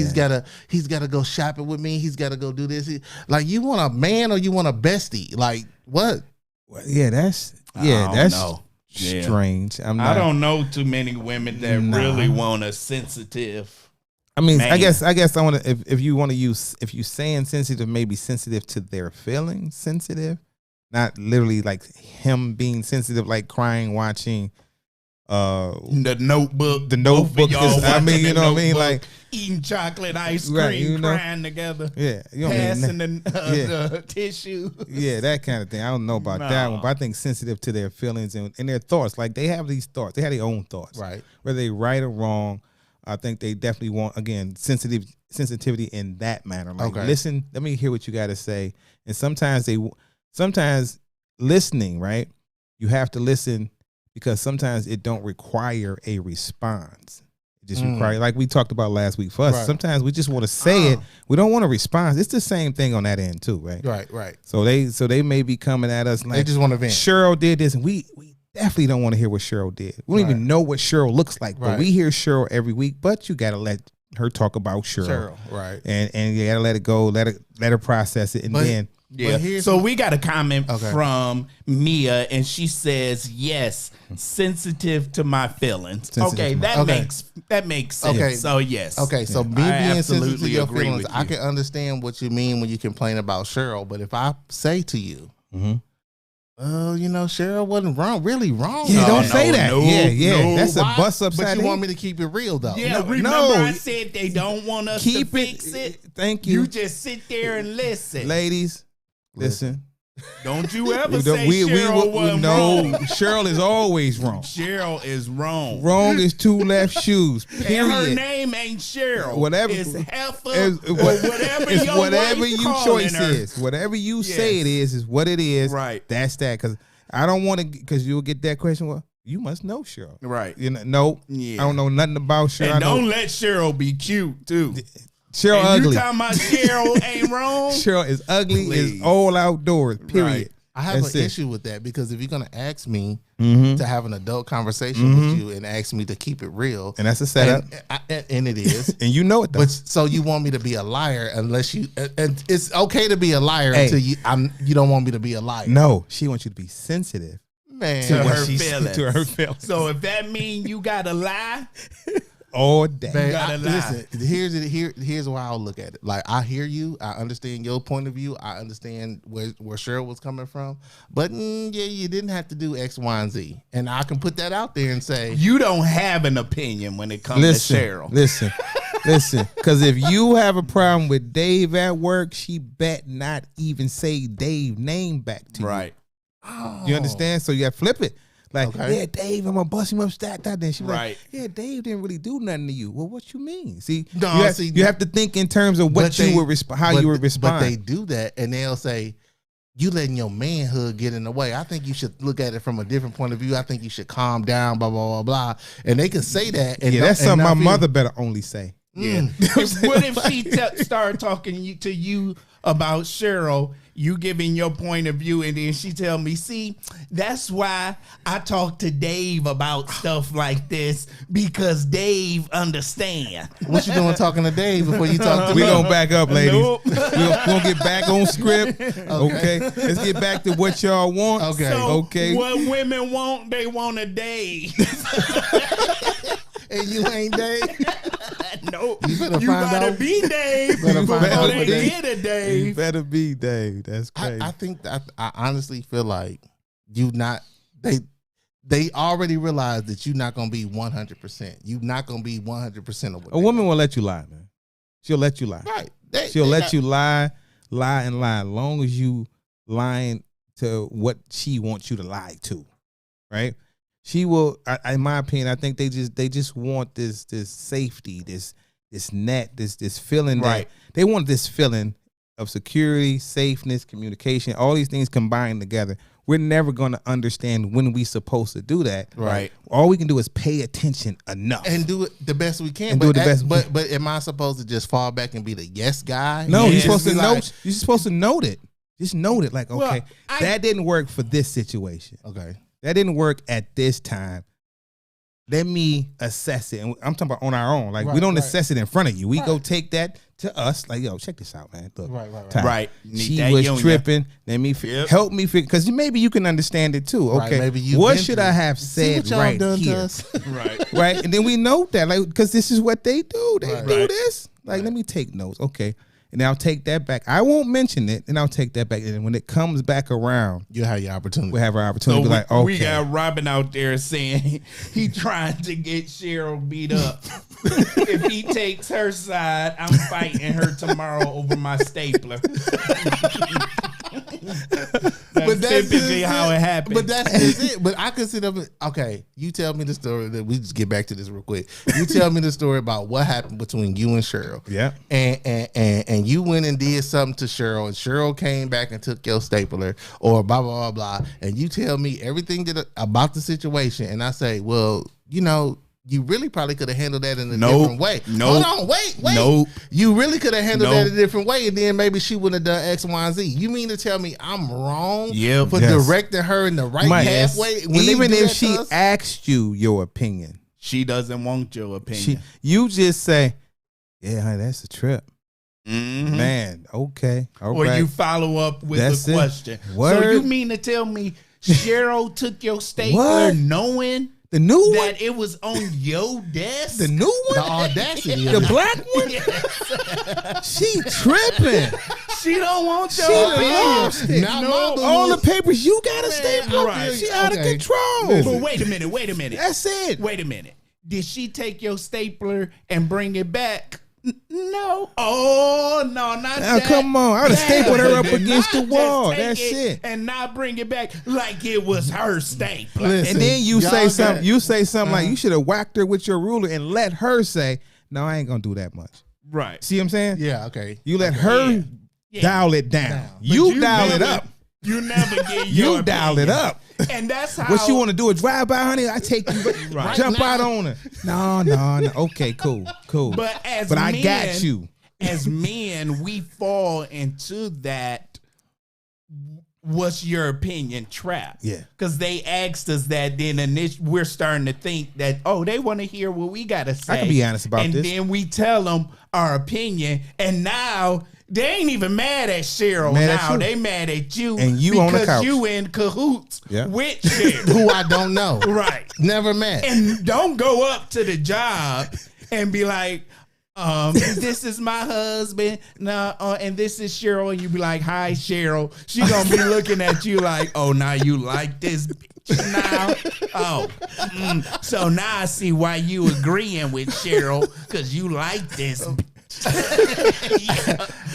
He's got to go shopping with me. He's got to go do this. Like, you want a man or you want a bestie? Like, what? Well, yeah, that's I don't know. Yeah. strange. I don't know too many women that Nah. really want a sensitive. I mean, Man. I guess I want to. If you want to use, if you saying sensitive, maybe sensitive to their feelings, sensitive, not literally like him being sensitive, like crying, watching. The Notebook. The Notebook Both of y'all is- I watching mean, you The know what I mean, Notebook, like- eating chocolate ice cream, Right, you know. crying together, Yeah, you know what I passing mean. the tissue. Yeah, that kind of thing. I don't know about that No. one, but I think sensitive to their feelings and their thoughts. Like they have these thoughts, they have their own thoughts, Right. Whether they right or wrong, I think they definitely want again sensitivity in that manner. Like, Okay. listen, let me hear what you got to say. And sometimes listening, right? You have to listen because sometimes it don't require a response. It just require, like we talked about last week. For us, Right. sometimes we just want to say it. We don't want a response. It's the same thing on that end too, right? Right. So they may be coming at us like They just want to vent. Cheryl did this, and we definitely don't want to hear what Cheryl did. We don't even know what Cheryl looks like, but Right. we hear Cheryl every week. But you gotta let her talk about Cheryl, Right. and you gotta let it go, let her process it, and But- then Yeah. But here's- So we got a comment Okay. from Mia, and she says, "Yes, sensitive to my feelings." Sensitive Okay, to that my- makes sense. Okay. So yes. Okay, so me I being sensitive to absolutely your agree feelings, with I you. can understand what you mean when you complain about Cheryl. But if I say to you, "Oh, you know, Cheryl wasn't really wrong," yeah, No, don't no, say that. no, yeah, no. that's a Why? bust But upside. you the want head. me to keep it real though. Yeah, remember no. I said they don't want us Keep to it. fix it. Thank you, You just sit there and listen. ladies. Listen, Don't you ever We don't- say we Cheryl wasn't no. wrong. Cheryl is always wrong. Cheryl is wrong. Wrong is two left shoes. And her Period. name ain't Cheryl. Whatever- It's Heifer It's or whatever it's your whatever wife you calling choice her. is. Whatever you say Yes. it is what it is. Right. That's that. Because I don't want to. Because you'll get that question. Well, you must know Cheryl. Right. You know, no. Yeah. I don't know nothing about Cheryl. I And know don't let Cheryl be cute too. Cheryl And ugly. you talking about Cheryl ain't wrong? Cheryl is ugly. Please. Is all outdoors. Period. Right. I have That's an it. issue with that because if you're gonna ask me Mm-hmm. to have an adult conversation with you and ask me to keep it real, And that's a setup. and it is. And you know it though. But so you want me to be a liar unless you and it's okay to be a liar Hey. until you don't want me to be a liar. No, she wants you to be sensitive Man. To what her she- feelings. to her feelings. So if that means you gotta lie, all day. Man, gotta lie. listen, here's why I'll look at it. Like I hear you, I understand your point of view, I understand where Cheryl was coming from, but yeah, you didn't have to do X, Y, and Z, and I can put that out there and say, you don't have an opinion when it comes Listen, to Cheryl. listen. Because if you have a problem with Dave at work, she bet not even say Dave name back to you. Right. You understand? So you got to flip it. Like, Okay. yeah, Dave, I'm gonna bust him up, stat that. Then she be Right. like, yeah, Dave didn't really do nothing to you. Well, what you mean? See, No, you have, see, you have to think in terms of what but you they- would how you would respond. But they do that, and they'll say, "You letting your manhood get in the way." I think you should look at it from a different point of view. I think you should calm down, blah blah blah blah. And they can say that. And yeah, don't- that's and something my not feel- mother better only say. Yeah. What if she started talking to you about Cheryl, you giving your point of view, and then she tell me, see, that's why I talk to Dave about stuff like this, because Dave understand. What you doing talking to Dave before you talk to We me? gonna back up, ladies. Nope. We gonna get back on script. Okay, let's get back to what y'all want. Okay. So Okay. what women want, they want a Dave. And you ain't Dave. Nope. You better You find gotta out. be Dave Better before find out they what Dave- get a You Dave. better be Dave. That's crazy. I think that I honestly feel like you not they already realize that you're not gonna be 100%. You're not gonna be 100% of what A woman will let you lie, man. She'll let you lie. right. She'll let you lie. As long as you lying to what she wants you to lie to, right? She will. In my opinion, I think they just want this safety, this net, this feeling Right. that they want this feeling of security, safeness, communication, all these things combined together. We're never going to understand when we supposed to do that. Right. All we can do is pay attention enough. and do it the best we can. And but do it the best we But am I supposed to just fall back and be the yes guy? No, Yeah, you're supposed to Just be know. like, You're supposed to note it. Just note it. Like, okay, Well, that didn't work for this situation. Okay. That didn't work at this time. Let me assess it. And I'm talking about on our own. Like, we Right, don't right. assess it in front of you. We go take that to us. Like, yo, check this out, man. Look, Right, right, right. Ty, Right. Need She that was union. tripping. Let me Yep. help me figure, because maybe you can understand it too. Right, Okay, maybe you've what been should through I it. have See said what y'all right done to here? us? Right. Right, and then we note that, like, because this is what they do. They Right. do Right. this. Like, let me take notes. Okay, and I'll take that back. I won't mention it, and I'll take that back. And when it comes back around, You have your opportunity. we'll have our So opportunity to be like, okay, we got Robin out there saying he trying to get Cheryl beat up. If he takes her side, I'm fighting her tomorrow over my stapler. That's typically how it happens. But that's just it. But I could sit up and, okay, you tell me the story. That we just get back to this real quick. You tell me the story about what happened between you and Cheryl. Yeah. And you went and did something to Cheryl, and Cheryl came back and took your stapler, or blah blah blah blah. And you tell me everything about the situation, and I say, well, you know, you really probably could have handled that in a Nope. different way. Nope. Hold on, wait. Nope. You really could have handled Nope. that a different way, and then maybe she wouldn't have done X, Y, and Z. You mean to tell me I'm wrong Yep. for Yes. directing her in the right Mike, pathway? when they even do if that she to us? asked you your opinion, She doesn't want your opinion. you just say, yeah, honey, that's a trip. Mhm. Man, okay. All Or right. you follow up with That's the it. question. So Word. you mean to tell me Cheryl took your stapler What? knowing the new one? that it was on your desk? The new the one? audacity The of it. black one? She tripping. She don't want your She opinion. lost it. Not No, my boo. All the papers you got to stay Man, for. right. She out of Okay. control. But wait a minute. That's it. Wait a minute. Did she take your stapler and bring it back? No. Oh, no, not Now, that. come on. I would have stapled her up Did against the not wall. just take That's it. And not bring it back like it was her stapler. Listen, And then you y'all say got- something. You say something like you should have whacked her with your ruler and let her say, "No, I ain't gonna do that much." Right. See what I'm saying? Yeah, okay. You let her Yeah. dial it down. Down. You, But dial it never- up. You never get your You dial it opinion. up. And that's how. What you want to do? A drive by, honey? I take you, Right. jump now. out on her. No. Okay, cool. But as I men, got you. As men, we fall into that. what's your opinion trap? Yeah. Because they asked us that, then we're starting to think that, oh, they want to hear what we got to say. I can be honest about and this. then we tell them our opinion, and now they ain't even mad at Cheryl Mad at now. you. They mad at you. And you on the couch. Because you in cahoots Yeah. with Cheryl. Who I don't know. Right. Never met. And don't go up to the job and be like, this is my husband, and this is Cheryl, and you be like, hi, Cheryl. She gonna be looking at you like, oh, now you like this bitch now? So now I see why you agreeing with Cheryl, because you like this bitch.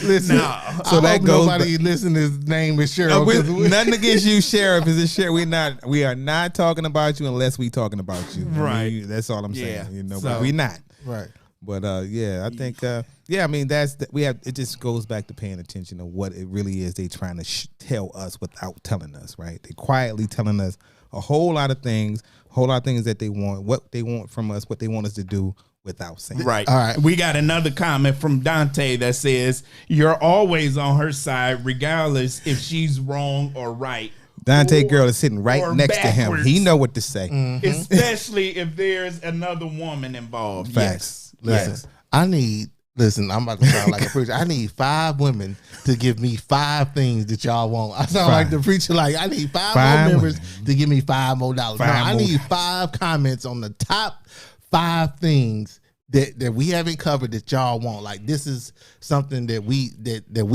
Listen, No. so I that hope goes. nobody listening name is Cheryl. Nothing against you, Sheriff. Is it Sheriff? We are not talking about you unless we talking about you. Right. That's all I'm saying. Yeah. You know, So- but we not. right. But I think I mean we have. It just goes back to paying attention to what it really is they trying to tell us without telling us. Right? They quietly telling us a whole lot of things that they want, what they want from us, what they want us to do without saying. Right. All right. We got another comment from Dante that says, you're always on her side, regardless if she's wrong or right. Dante girl is sitting right or next to him. backwards. He know what to say. Especially if there's another woman involved. Facts. Listen, Yes. I'm about to sound like a preacher. I need 5 women to give me 5 things that y'all want. I sound like the preacher, like I need 5 5 more members to give me $5 more. No, 5 I more. need 5 comments on the top 5 things that we haven't covered that y'all want. Like this is something that we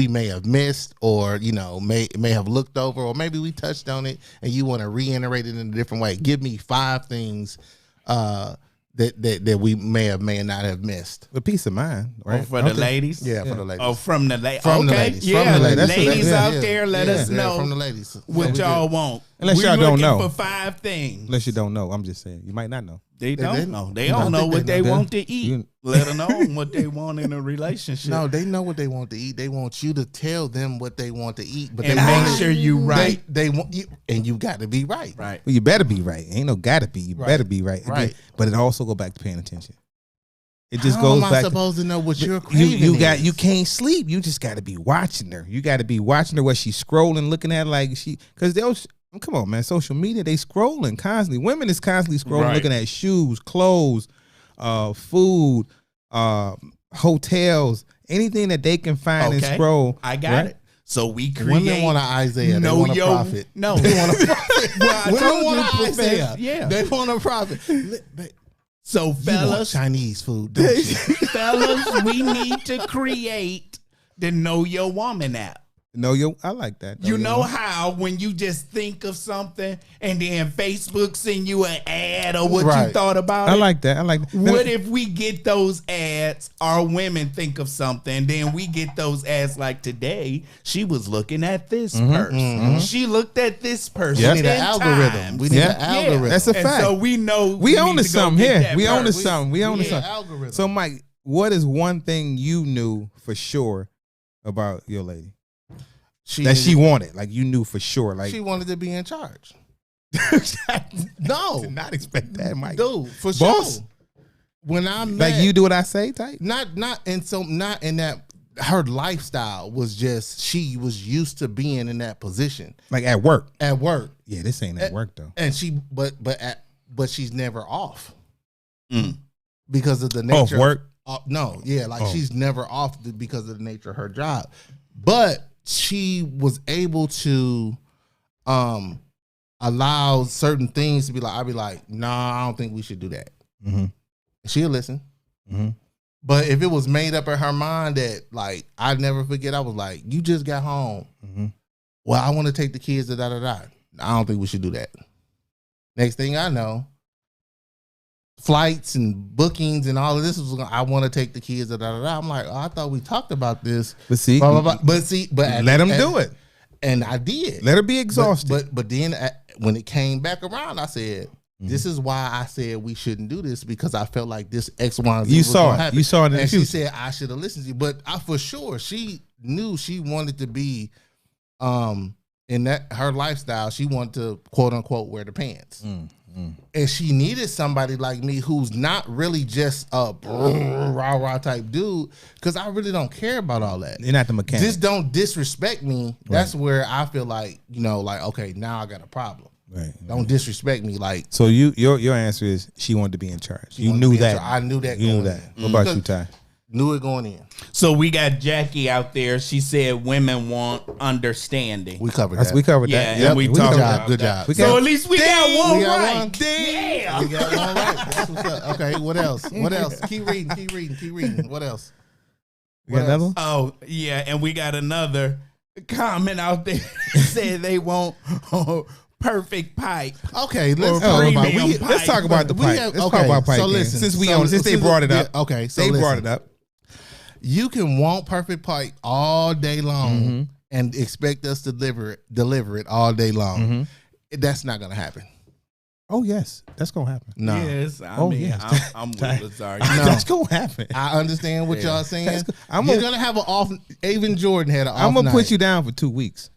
may have missed, or may have looked over, or maybe we touched on it and you want to reiterate it in a different way. Give me 5 things that we may not have missed. With peace of mind, right? For the ladies? Yeah, for the ladies. Oh, from the ladies. From the Okay. ladies. Yeah, From the ladies. ladies Yeah, out yeah. there, let Yeah, us yeah, know from the ladies. what So y'all want. Unless We y'all don't looking know. for 5 things. Unless you don't know, I'm just saying you might not know. They don't didn't? know. They No, I don't know think what they they know. want to eat. You- Let them know what they want in a relationship. No, they know what they want to eat. They want you to tell them what they want to eat, but and they make want sure you right. They want you, and you got to be right. Right. Well, you better be right. Ain't no gotta be. You Right. better be right. Right. But it also go back to paying attention. It just How goes am I back. supposed to know what you're you craving? you can't sleep. You just got to be watching her. You got to be watching her while she's scrolling, looking at her like because they'll. Come on, man. Social media, they scrolling constantly. Women is constantly scrolling, Right. looking at shoes, clothes, food, hotels, anything that they can find and Okay. scroll. I got right? it. So we create. Women want an Isaiah. They know want a your- prophet. No. They want a prophet. Well, I Women told want you, an Professor. Isaiah. Yeah. They want a prophet. So You want fellas, Chinese food, don't you? fellas, we need to create the Know Your Woman app. No, I like that. You know how when you just think of something and then Facebook send you an ad or what you Right. thought about I it? like that. I like that. What if we get those ads, our women think of something, then we get those ads like today, she was looking at this person. She looked at this person. Yep. We need an 10 algorithm. times. We need Yeah. an algorithm. That's a And fact. so we know we own need to to go something get here. that We own to person. something. We own to Yeah, something. algorithm. So, Mike, what is one thing you knew for sure about your lady that she wanted? Like you knew for sure. Like she wanted to be in charge. No, did not expect that, Mike. dude, for Boss. sure. When I met, Like you do what I say, type. not in that. Her lifestyle was just she was used to being in that position Like at work. at work, Yeah, this ain't at work though. and she but she's never off Mm. because of the Off nature work. No, yeah, like Oh. she's never off because of the nature of her job, but she was able to allow certain things to be like, I'd be like, nah, I don't think we should do that. Mm-hmm. She'll listen. Mm-hmm. But if it was made up in her mind that, like, I'd never forget, I was like, you just got home. Mm-hmm. Well, I want to take the kids to da-da-da. I don't think we should do that. Next thing I know, flights and bookings and all of this was, I want to take the kids to da-da-da. I'm like, oh, I thought we talked about this. But see, Blah, blah, blah. But see, but let them do it. And I did. Let her be exhausted. But then when it came back around, I said, this is why I said we shouldn't do this, because I felt like this X, Y, and Z You was saw gonna it. happen. You saw it in the and she future. said I should have listened to you. But I for sure she knew she wanted to be in in that her lifestyle, she wanted to quote unquote wear the pants. And she needed somebody like me who's not really just a rah type dude, because I really don't care about all that. You're not the mechanic. Just don't disrespect me. That's where I feel like, like, okay, now I got a problem. Right. Don't disrespect me. Like, So your answer is she wanted to be in charge. You wanted to knew be in that. charge. I knew that You knew going that. in. What about you, Ty? knew it going in. So we got Jackie out there. She said women want understanding. We covered That's, that. we covered Yeah, that. and we good talked job. about Good that. job. So at least we got one We got right. one. Damn. We got one right. That's what's up. Okay, what else? What else? Keep reading. What else? You got another one? Oh, yeah, and we got another comment out there said they want perfect pipe. Okay, let's Or talk about premium we, pipe. Let's talk about the pipe. Let's talk about pipe. So then. listen, since they brought it up. yeah, okay, so they brought listen. it up. You can want perfect pipe all day long and expect us to deliver it all day long. That's not gonna happen. Oh yes, that's gonna happen. No. Yes, I mean, yes. I'm with Lazar. No. That's gonna happen. I understand what y'all saying. I'm You're gonna- gonna have an off. Even Jordan had an off. I'm gonna night. put you down for 2 weeks.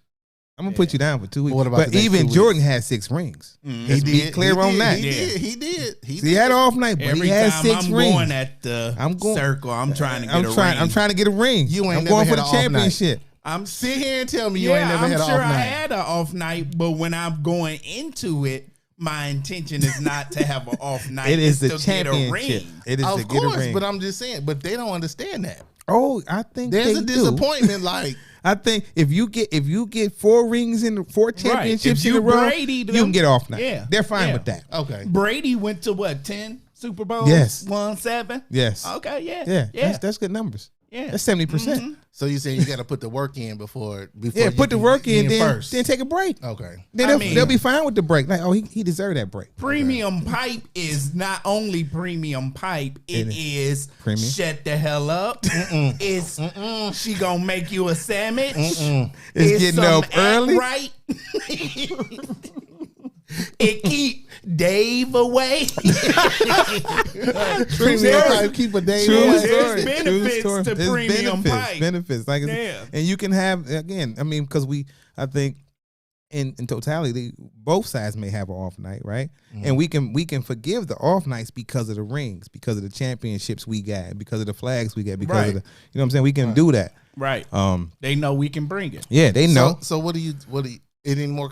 I'm gonna put you down for 2 weeks. What about but the next even 2 Jordan had 6 rings. Let's be clear on that. He did. So he had an off night, but Every he had time 6 I'm rings. going at the circle, I'm trying to get a ring. I'm trying to get a ring. You ain't I'm never going for had the an off night. championship. I'm Sit here and tell me you yeah, ain't never I'm had an sure off I night. had an off night, but when I'm going into it, my intention is not to have an off night. It is the it's to get a championship. ring. It is to Of get a course, ring. but I'm just saying. But they don't understand that. Oh, I think There's they a do. disappointment. Like, I think if you get 4 rings in 4 championships If in you a row, Brady you them, can get off night. yeah, They're fine yeah. with that. okay, Brady went to what, 10 Super Bowls? Yes. Won 7? Yes. Okay, yeah. Yeah. Yeah. That's good numbers. Yeah. That's 70%. so you saying you got to put the work in before Yeah, you put the can work get in, then first. take a break. Okay, Then I they'll, mean- they'll be fine with the break. Like, oh, he deserved that break. Premium pipe is not only premium pipe, it is Premium? shut the hell up. It's she gonna make you a sandwich. It's getting some up act early. right? It keep Dave away. premium pipe keep a day. True on. there's story. benefits True story. to There's premium benefits, pipe. Benefits, like, Yeah. and you can have again. I mean, because I think in totality, both sides may have an off night, right? And we can forgive the off nights because of the rings, because of the championships we got, because of the flags we got, because Right. of the, you know what I'm saying. We can do that. Right. They know we can bring it. Yeah, they know. So what do you any more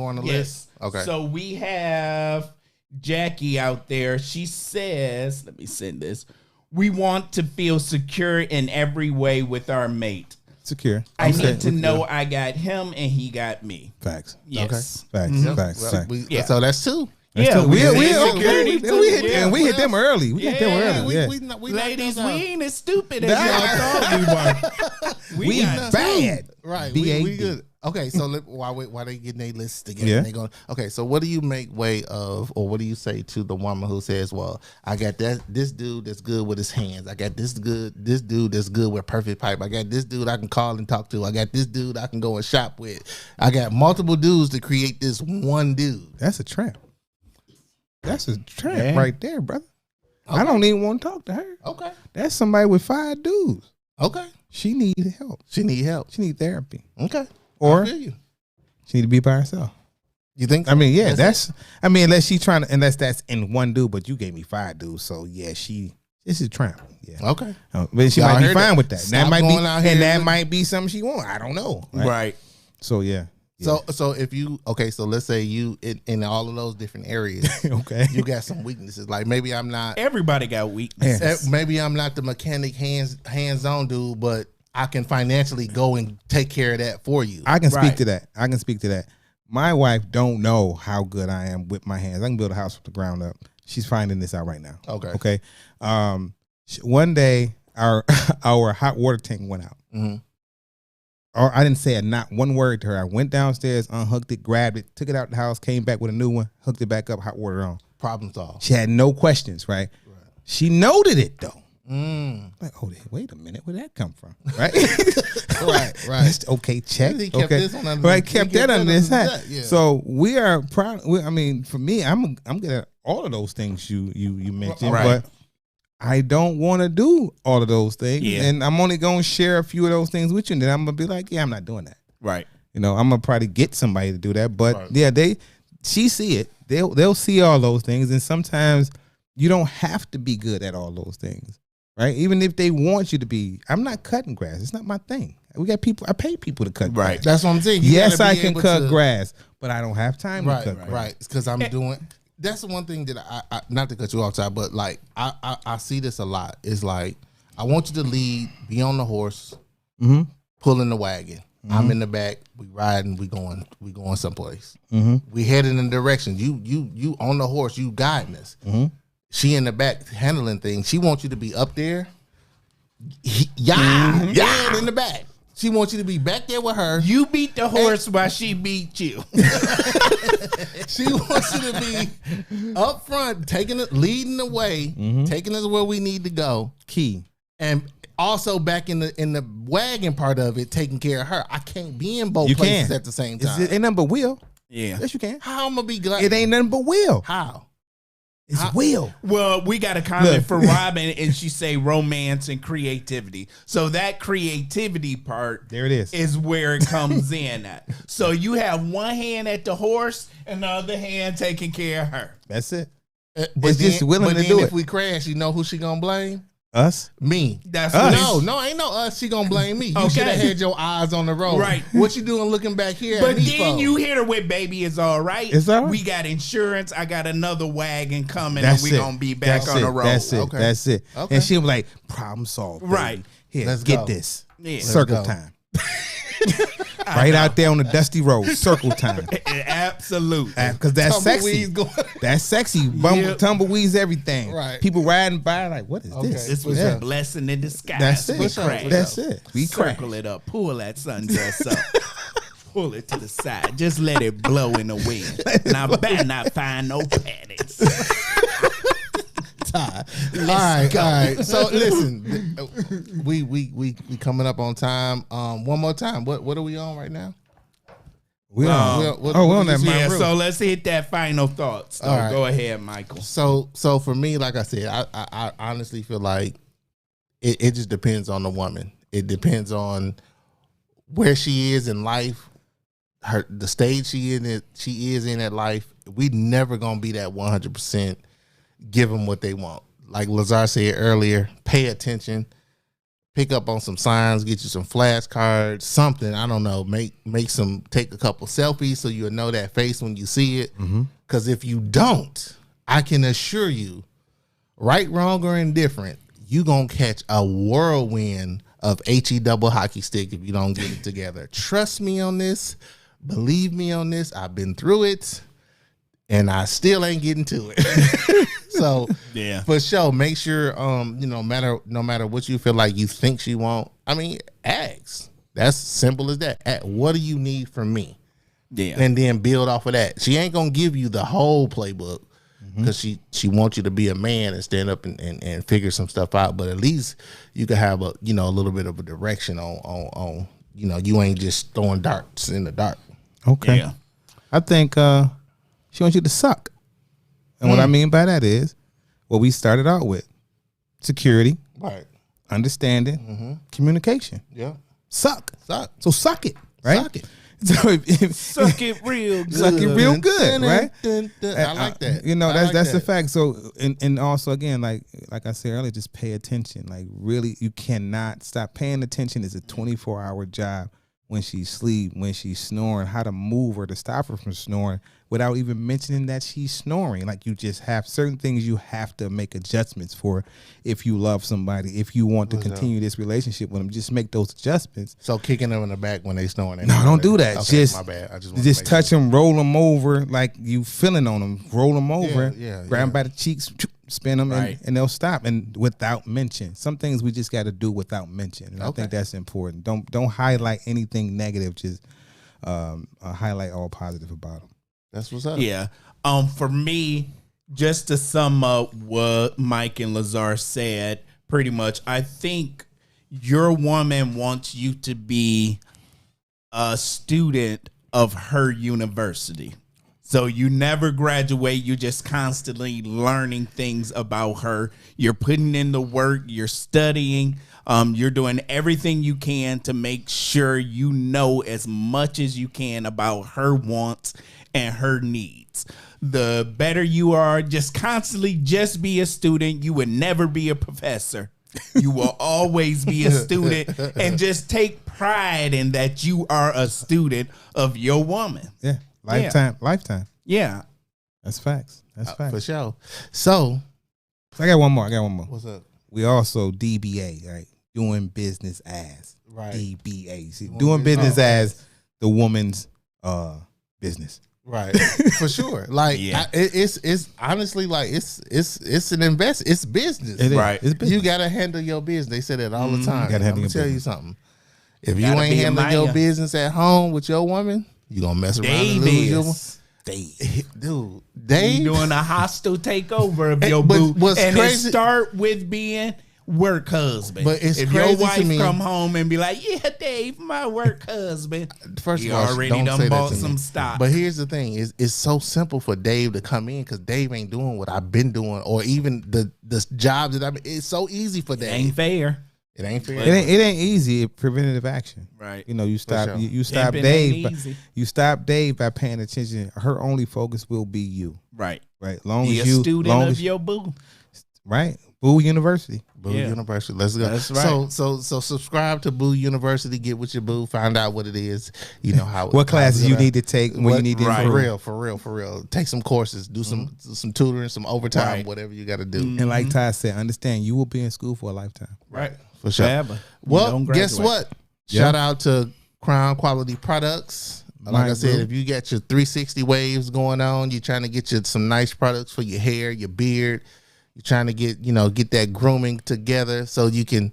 on the list? Okay. So we have Jackie out there. She says, let me send this. We want to feel secure in every way with our mate. Secure. I Okay. need to know I got him and he got me. Facts. Yes. Facts. Facts. Well, Facts. Yeah. So that's 2. Yeah, we security hit too. Yeah. and we hit them early. We hit them Yeah, early. Yeah. we Ladies, we knocked those out. ain't as stupid as y'all thought we were. We got bad. Right. B.A.D.. We good. Okay, so while they getting their lists together, Yeah. they going. Okay, so what do you make way of, or what do you say to the woman who says, "Well, I got this dude that's good with his hands. I got this dude that's good with perfect pipe. I got this dude I can call and talk to. I got this dude I can go and shop with. I got multiple dudes to create this one dude." That's a trap. That's a trap Yeah. right there, brother. I don't even want to talk to her. Okay. That's somebody with 5 dudes. Okay. She need help. She need help. She need therapy. Okay. Or I feel you. she need to be by herself. You think? I mean, yeah, That's unless she trying to, unless that's in one dude, but you gave me 5 dudes. So yeah, this is a trap. Yeah. Okay. But she Y'all might be heard fine that. with that. Stop That might be, going out here and that with- might be something she want. I don't know. Right. So yeah. So if you so let's say you in all of those different areas, Okay. you got some weaknesses. Like maybe I'm not. Everybody got weaknesses. Maybe I'm not the mechanic hands-on dude, but I can financially go and take care of that for you. I can speak Right. to that. I can speak to that. My wife don't know how good I am with my hands. I can build a house from the ground up. She's finding this out right now. Okay. Okay. One day our our hot water tank went out. Mhm. Or I didn't say not one word to her. I went downstairs, unhooked it, grabbed it, took it out the house, came back with a new one, hooked it back up, hot water on. Problem solved. She had no questions, right? She noted it though. Mm. Like, oh, wait a minute, where'd that come from? Right? Right. Okay, check. He kept okay. this one under- Right, he kept kept that under that his under hat. his hat, yeah. So we are proud. I mean, for me, I'm good at all of those things you mentioned, Right. but I don't want to do all of those things, Yeah. and I'm only going to share a few of those things with you, and then I'm gonna be like, yeah, I'm not doing that. Right. You know, I'm gonna probably get somebody to do that, but yeah, she see it. They'll see all those things, and sometimes you don't have to be good at all those things, right? Even if they want you to be, I'm not cutting grass. It's not my thing. We got people. I pay people to cut grass. That's what I'm saying. You Yes, gotta I be can able cut to- grass, but I don't have time to cut grass. Right, because I'm doing. That's the one thing that I not to cut you off, Ty, but like I see this a lot. It's like I want you to lead, be on the horse, pulling the wagon. I'm in the back. We riding. We going someplace. We heading in a direction. You on the horse. You guiding us. She in the back handling things. She wants you to be up there. Yeah, in the back. She wants you to be back there with her. You beat the horse while she beat you. She wants you to be up front, leading the way, taking us where we need to go. Key. And also back in the wagon part of it, taking care of her. I can't be in both You places can at the same time. It ain't nothing but will. Yeah. Yes, you can. How I'm gonna be glad? It ain't nothing but will. How? It's will. Well, we got a comment Look. for Robin, and she say romance and creativity. So that creativity part, There it is. is where it comes in at. So you have one hand at the horse, and the other hand taking care of her. That's it. But It's just willing to do if it. we crash, you know who she gonna blame? Us. Me. That's Us. what No, ain't no us. She gonna blame me. You Okay. should have had your eyes on the road. Right. What you doing looking back here? But at me then for? you hit her with "Baby, it's all right." It's all right. We got insurance. I got another wagon coming, That's and we it. gonna be back That's on it. the road. That's it. Okay. That's it. Okay. And she was like, problem solved. baby. Right. Here, Let's get go. this. Yeah. Circle Let's go. time. Right out there on the dusty road. Circle time. Absolutely. Because that's sexy. Tumbleweeds going- That's sexy. Yep. Tumbleweeds, everything. Right. People riding by like, what is Okay. this? This was Yeah. a blessing in disguise. That's it. We For sure, crashed. That's it. We crack. Circle it up. Pull that sundress up. Pull it to the side. Just let it blow in the wind. And I better not find no panties. All right. So listen, we coming up on time. One more time. What are we on right now? We on. What- We're what on did that you say? my Yeah, roof. so let's hit that final thoughts. All right. Go ahead, Michael. So for me, like I said, I honestly feel like it just depends on the woman. It depends on where she is in life, the stage she is in at life. We never gonna be that 100%. Give them what they want. Like Lazar said earlier, pay attention, pick up on some signs, get you some flashcards, something. I don't know. Take a couple selfies so you'll know that face when you see it. Because if you don't, I can assure you, right, wrong, or indifferent, you gonna catch a whirlwind of HE double hockey stick if you don't get it together. Trust me on this. Believe me on this. I've been through it. And I still ain't getting to it. So Yeah. for sure, make sure no matter what you feel like you think she want. I mean, ask. That's simple as that. What do you need from me? Yeah. And then build off of that. She ain't gonna give you the whole playbook because she wants you to be a man and stand up and figure some stuff out. But at least you can have a little bit of a direction on you ain't just throwing darts in the dark. Okay. Yeah. I think she wants you to suck. And what I mean by that is what we started out with. Security, Right. understanding, communication. Yeah. Suck. Suck. So suck it, right? Suck it. So if Suck it real good. suck it real good, right? I like that. That's the fact. So and also again, like I said earlier, just pay attention. Like really, you cannot stop paying attention. It's a 24-hour job. When she's asleep, when she's snoring, how to move her to stop her from snoring without even mentioning that she's snoring. Like you just have certain things you have to make adjustments for if you love somebody, if you want to continue this relationship with them. Just make those adjustments. So kicking them in the back when they snoring. No, don't do that. Okay, Just my bad. I just touch them, roll them over like you feeling on them. Roll them over, yeah, grab them by the cheeks, spin them, Right. and they'll stop. And without mention, some things we just got to do without mention. And I Okay. think that's important. Don't highlight anything negative. Just highlight all positive about them. That's what's up. Yeah. For me, just to sum up what Mike and Lazar said, pretty much, I think your woman wants you to be a student of her university. So you never graduate. You're just constantly learning things about her. You're putting in the work. You're studying. You're doing everything you can to make sure you know as much as you can about her wants and her needs. The better you are, just constantly just be a student. You would never be a professor. You will always be a student, and just take pride in that you are a student of your woman. Yeah. Lifetime. Yeah. That's facts. That's facts. For sure. So I got one more. what's up? We also DBA, right? Doing business as. Right. DBA. See, doing business as the woman's business. Right. For sure. Like Yeah. it's honestly like it's an invest. It's business. It is. Right. It's business. You gotta handle your business. They say that all the time. Gotta I'm handle gonna your tell you business. something. If you Gotta ain't be a handling your Maya. business at home with your woman, you gonna mess around and lose your Davis. dude. Dave, You doing a hostile takeover of your But boo. what's And crazy- it start with being work husband. But it's if crazy your to wife me- come home and be like, yeah, Dave, my work husband. First You of all, already don't done say that bought to me. some stock. But here's the thing: it's so simple for Dave to come in because Dave ain't doing what I've been doing, or even the jobs that I've. It's so easy for Dave. Ain't fair. It ain't fair. It ain't easy. It's preventative action. Right. You know, you stop sure. you stop Pimping Dave. ain't easy. You stop Dave by paying attention. Her only focus will be you. Right. Right. Long Be a as you student long of as your boo. right. Boo University. Boo Yeah. University. Let's go. That's right. So subscribe to Boo University. Get with your boo. Find out what it is. You know how. What classes you need to take when you need to right. improve. For real. Take some courses. Do some tutoring, some overtime, Right. whatever you got to do. And like Ty said, understand you will be in school for a lifetime. Right. For sure. Forever. You Well, don't guess graduate. what? Shout out to Crown Quality Products. Like My I said, boo. if you got your 360 waves going on, you're trying to get you some nice products for your hair, your beard. You're trying to get that grooming together so you can,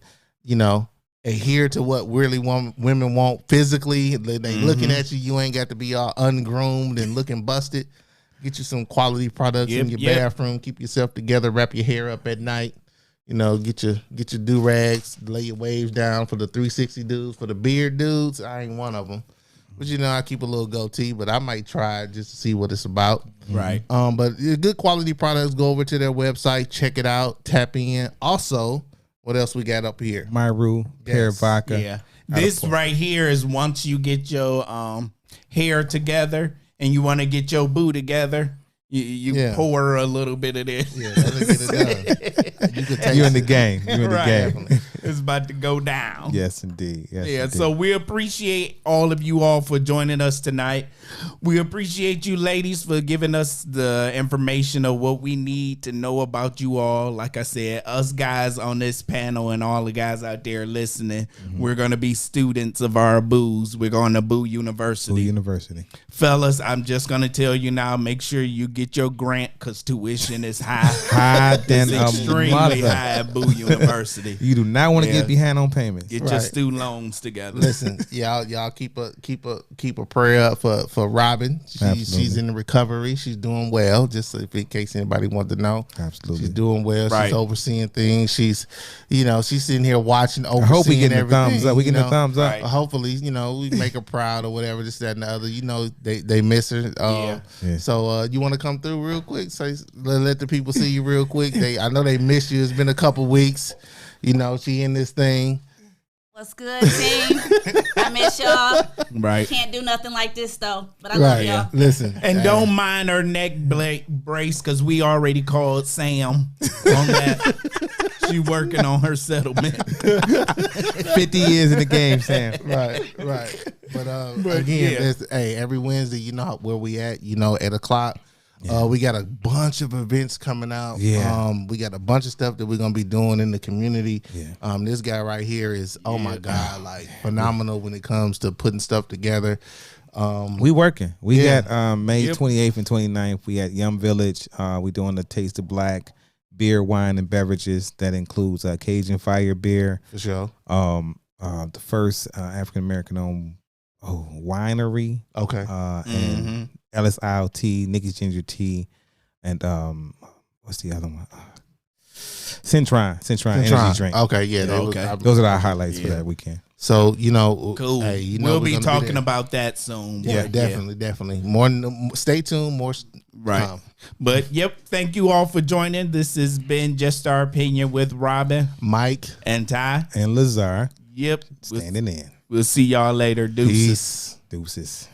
adhere to what really women want physically. They looking at you, you ain't got to be all ungroomed and looking busted. Get you some quality products in your bathroom. Keep yourself together. Wrap your hair up at night. Get your do rags. Lay your waves down for the 360 dudes. For the beard dudes, I ain't one of them. But I keep a little goatee. But I might try it just to see what it's about. Right. But good quality products. Go over to their website, check it out, tap in. Also, what else we got up here? Myru, pear Yes. vodka. Yeah. This right here is once you get your hair together and you want to get your boo together, you Yeah. pour a little bit of this. Yeah, that'll get it done. You can taste You in the it. game. You in the Right. game. It's about to go down. Yes, indeed. Yes, Yeah, indeed. so we appreciate all of you all for joining us tonight. We appreciate you ladies for giving us the information of what we need to know about you all. Like I said, us guys on this panel and all the guys out there listening, we're going to be students of our boos. We're going to Boo University. Boo University. Fellas, I'm just going to tell you now, make sure you get your grant because tuition is high. High than It's a extremely mother. high at Boo University. You do not want to Yeah. get behind on payments. Get your Right. student loans together. Listen, y'all keep a prayer up for Robin. Absolutely. She's in recovery. She's doing well. Just if in case anybody wants to know, Absolutely. she's doing well. Right. She's overseeing things. She's she's sitting here watching. Overseeing I hope we getting the everything, thumbs up. We getting the thumbs up. Right. Hopefully, we make her proud or whatever. This, that, and the other. They miss her. Yeah. Yeah. So you want to come through real quick? Say let the people see you real quick. I know they miss you. It's been a couple weeks. She in this thing. What's good, team? I miss y'all. Right. Can't do nothing like this though, but I love y'all. Listen. And don't mind her neck brace because we already called Sam on that. She working on her settlement. 50 years in the game, Sam. right. But again, yeah. every Wednesday, where we at, at o'clock. We got a bunch of events coming out. Yeah. We got a bunch of stuff that we're gonna be doing in the community. Yeah. This guy right here is my God, like phenomenal when it comes to putting stuff together. We working. We Yeah. got May Yep. 28th and 29th. We at Yum Village. We doing the Taste of Black beer, wine, and beverages. That includes Cajun Fire beer. For sure. The first African American owned winery. Okay. And Ellis Isle Tea, Nicky's Ginger Tea, and what's the other one? Centron energy drink. Okay, yeah. Okay. Those are our highlights for Yeah. that weekend. So Cool. Hey, we'll be we're gonna talking there. about that soon. Yeah, but definitely. More. Stay tuned. More. Right. But yep, thank you all for joining. This has been Just Our Opinion with Robin, Mike, and Ty. And Lazar Yep. standing in. We'll see y'all later. Deuces. Peace. Deuces.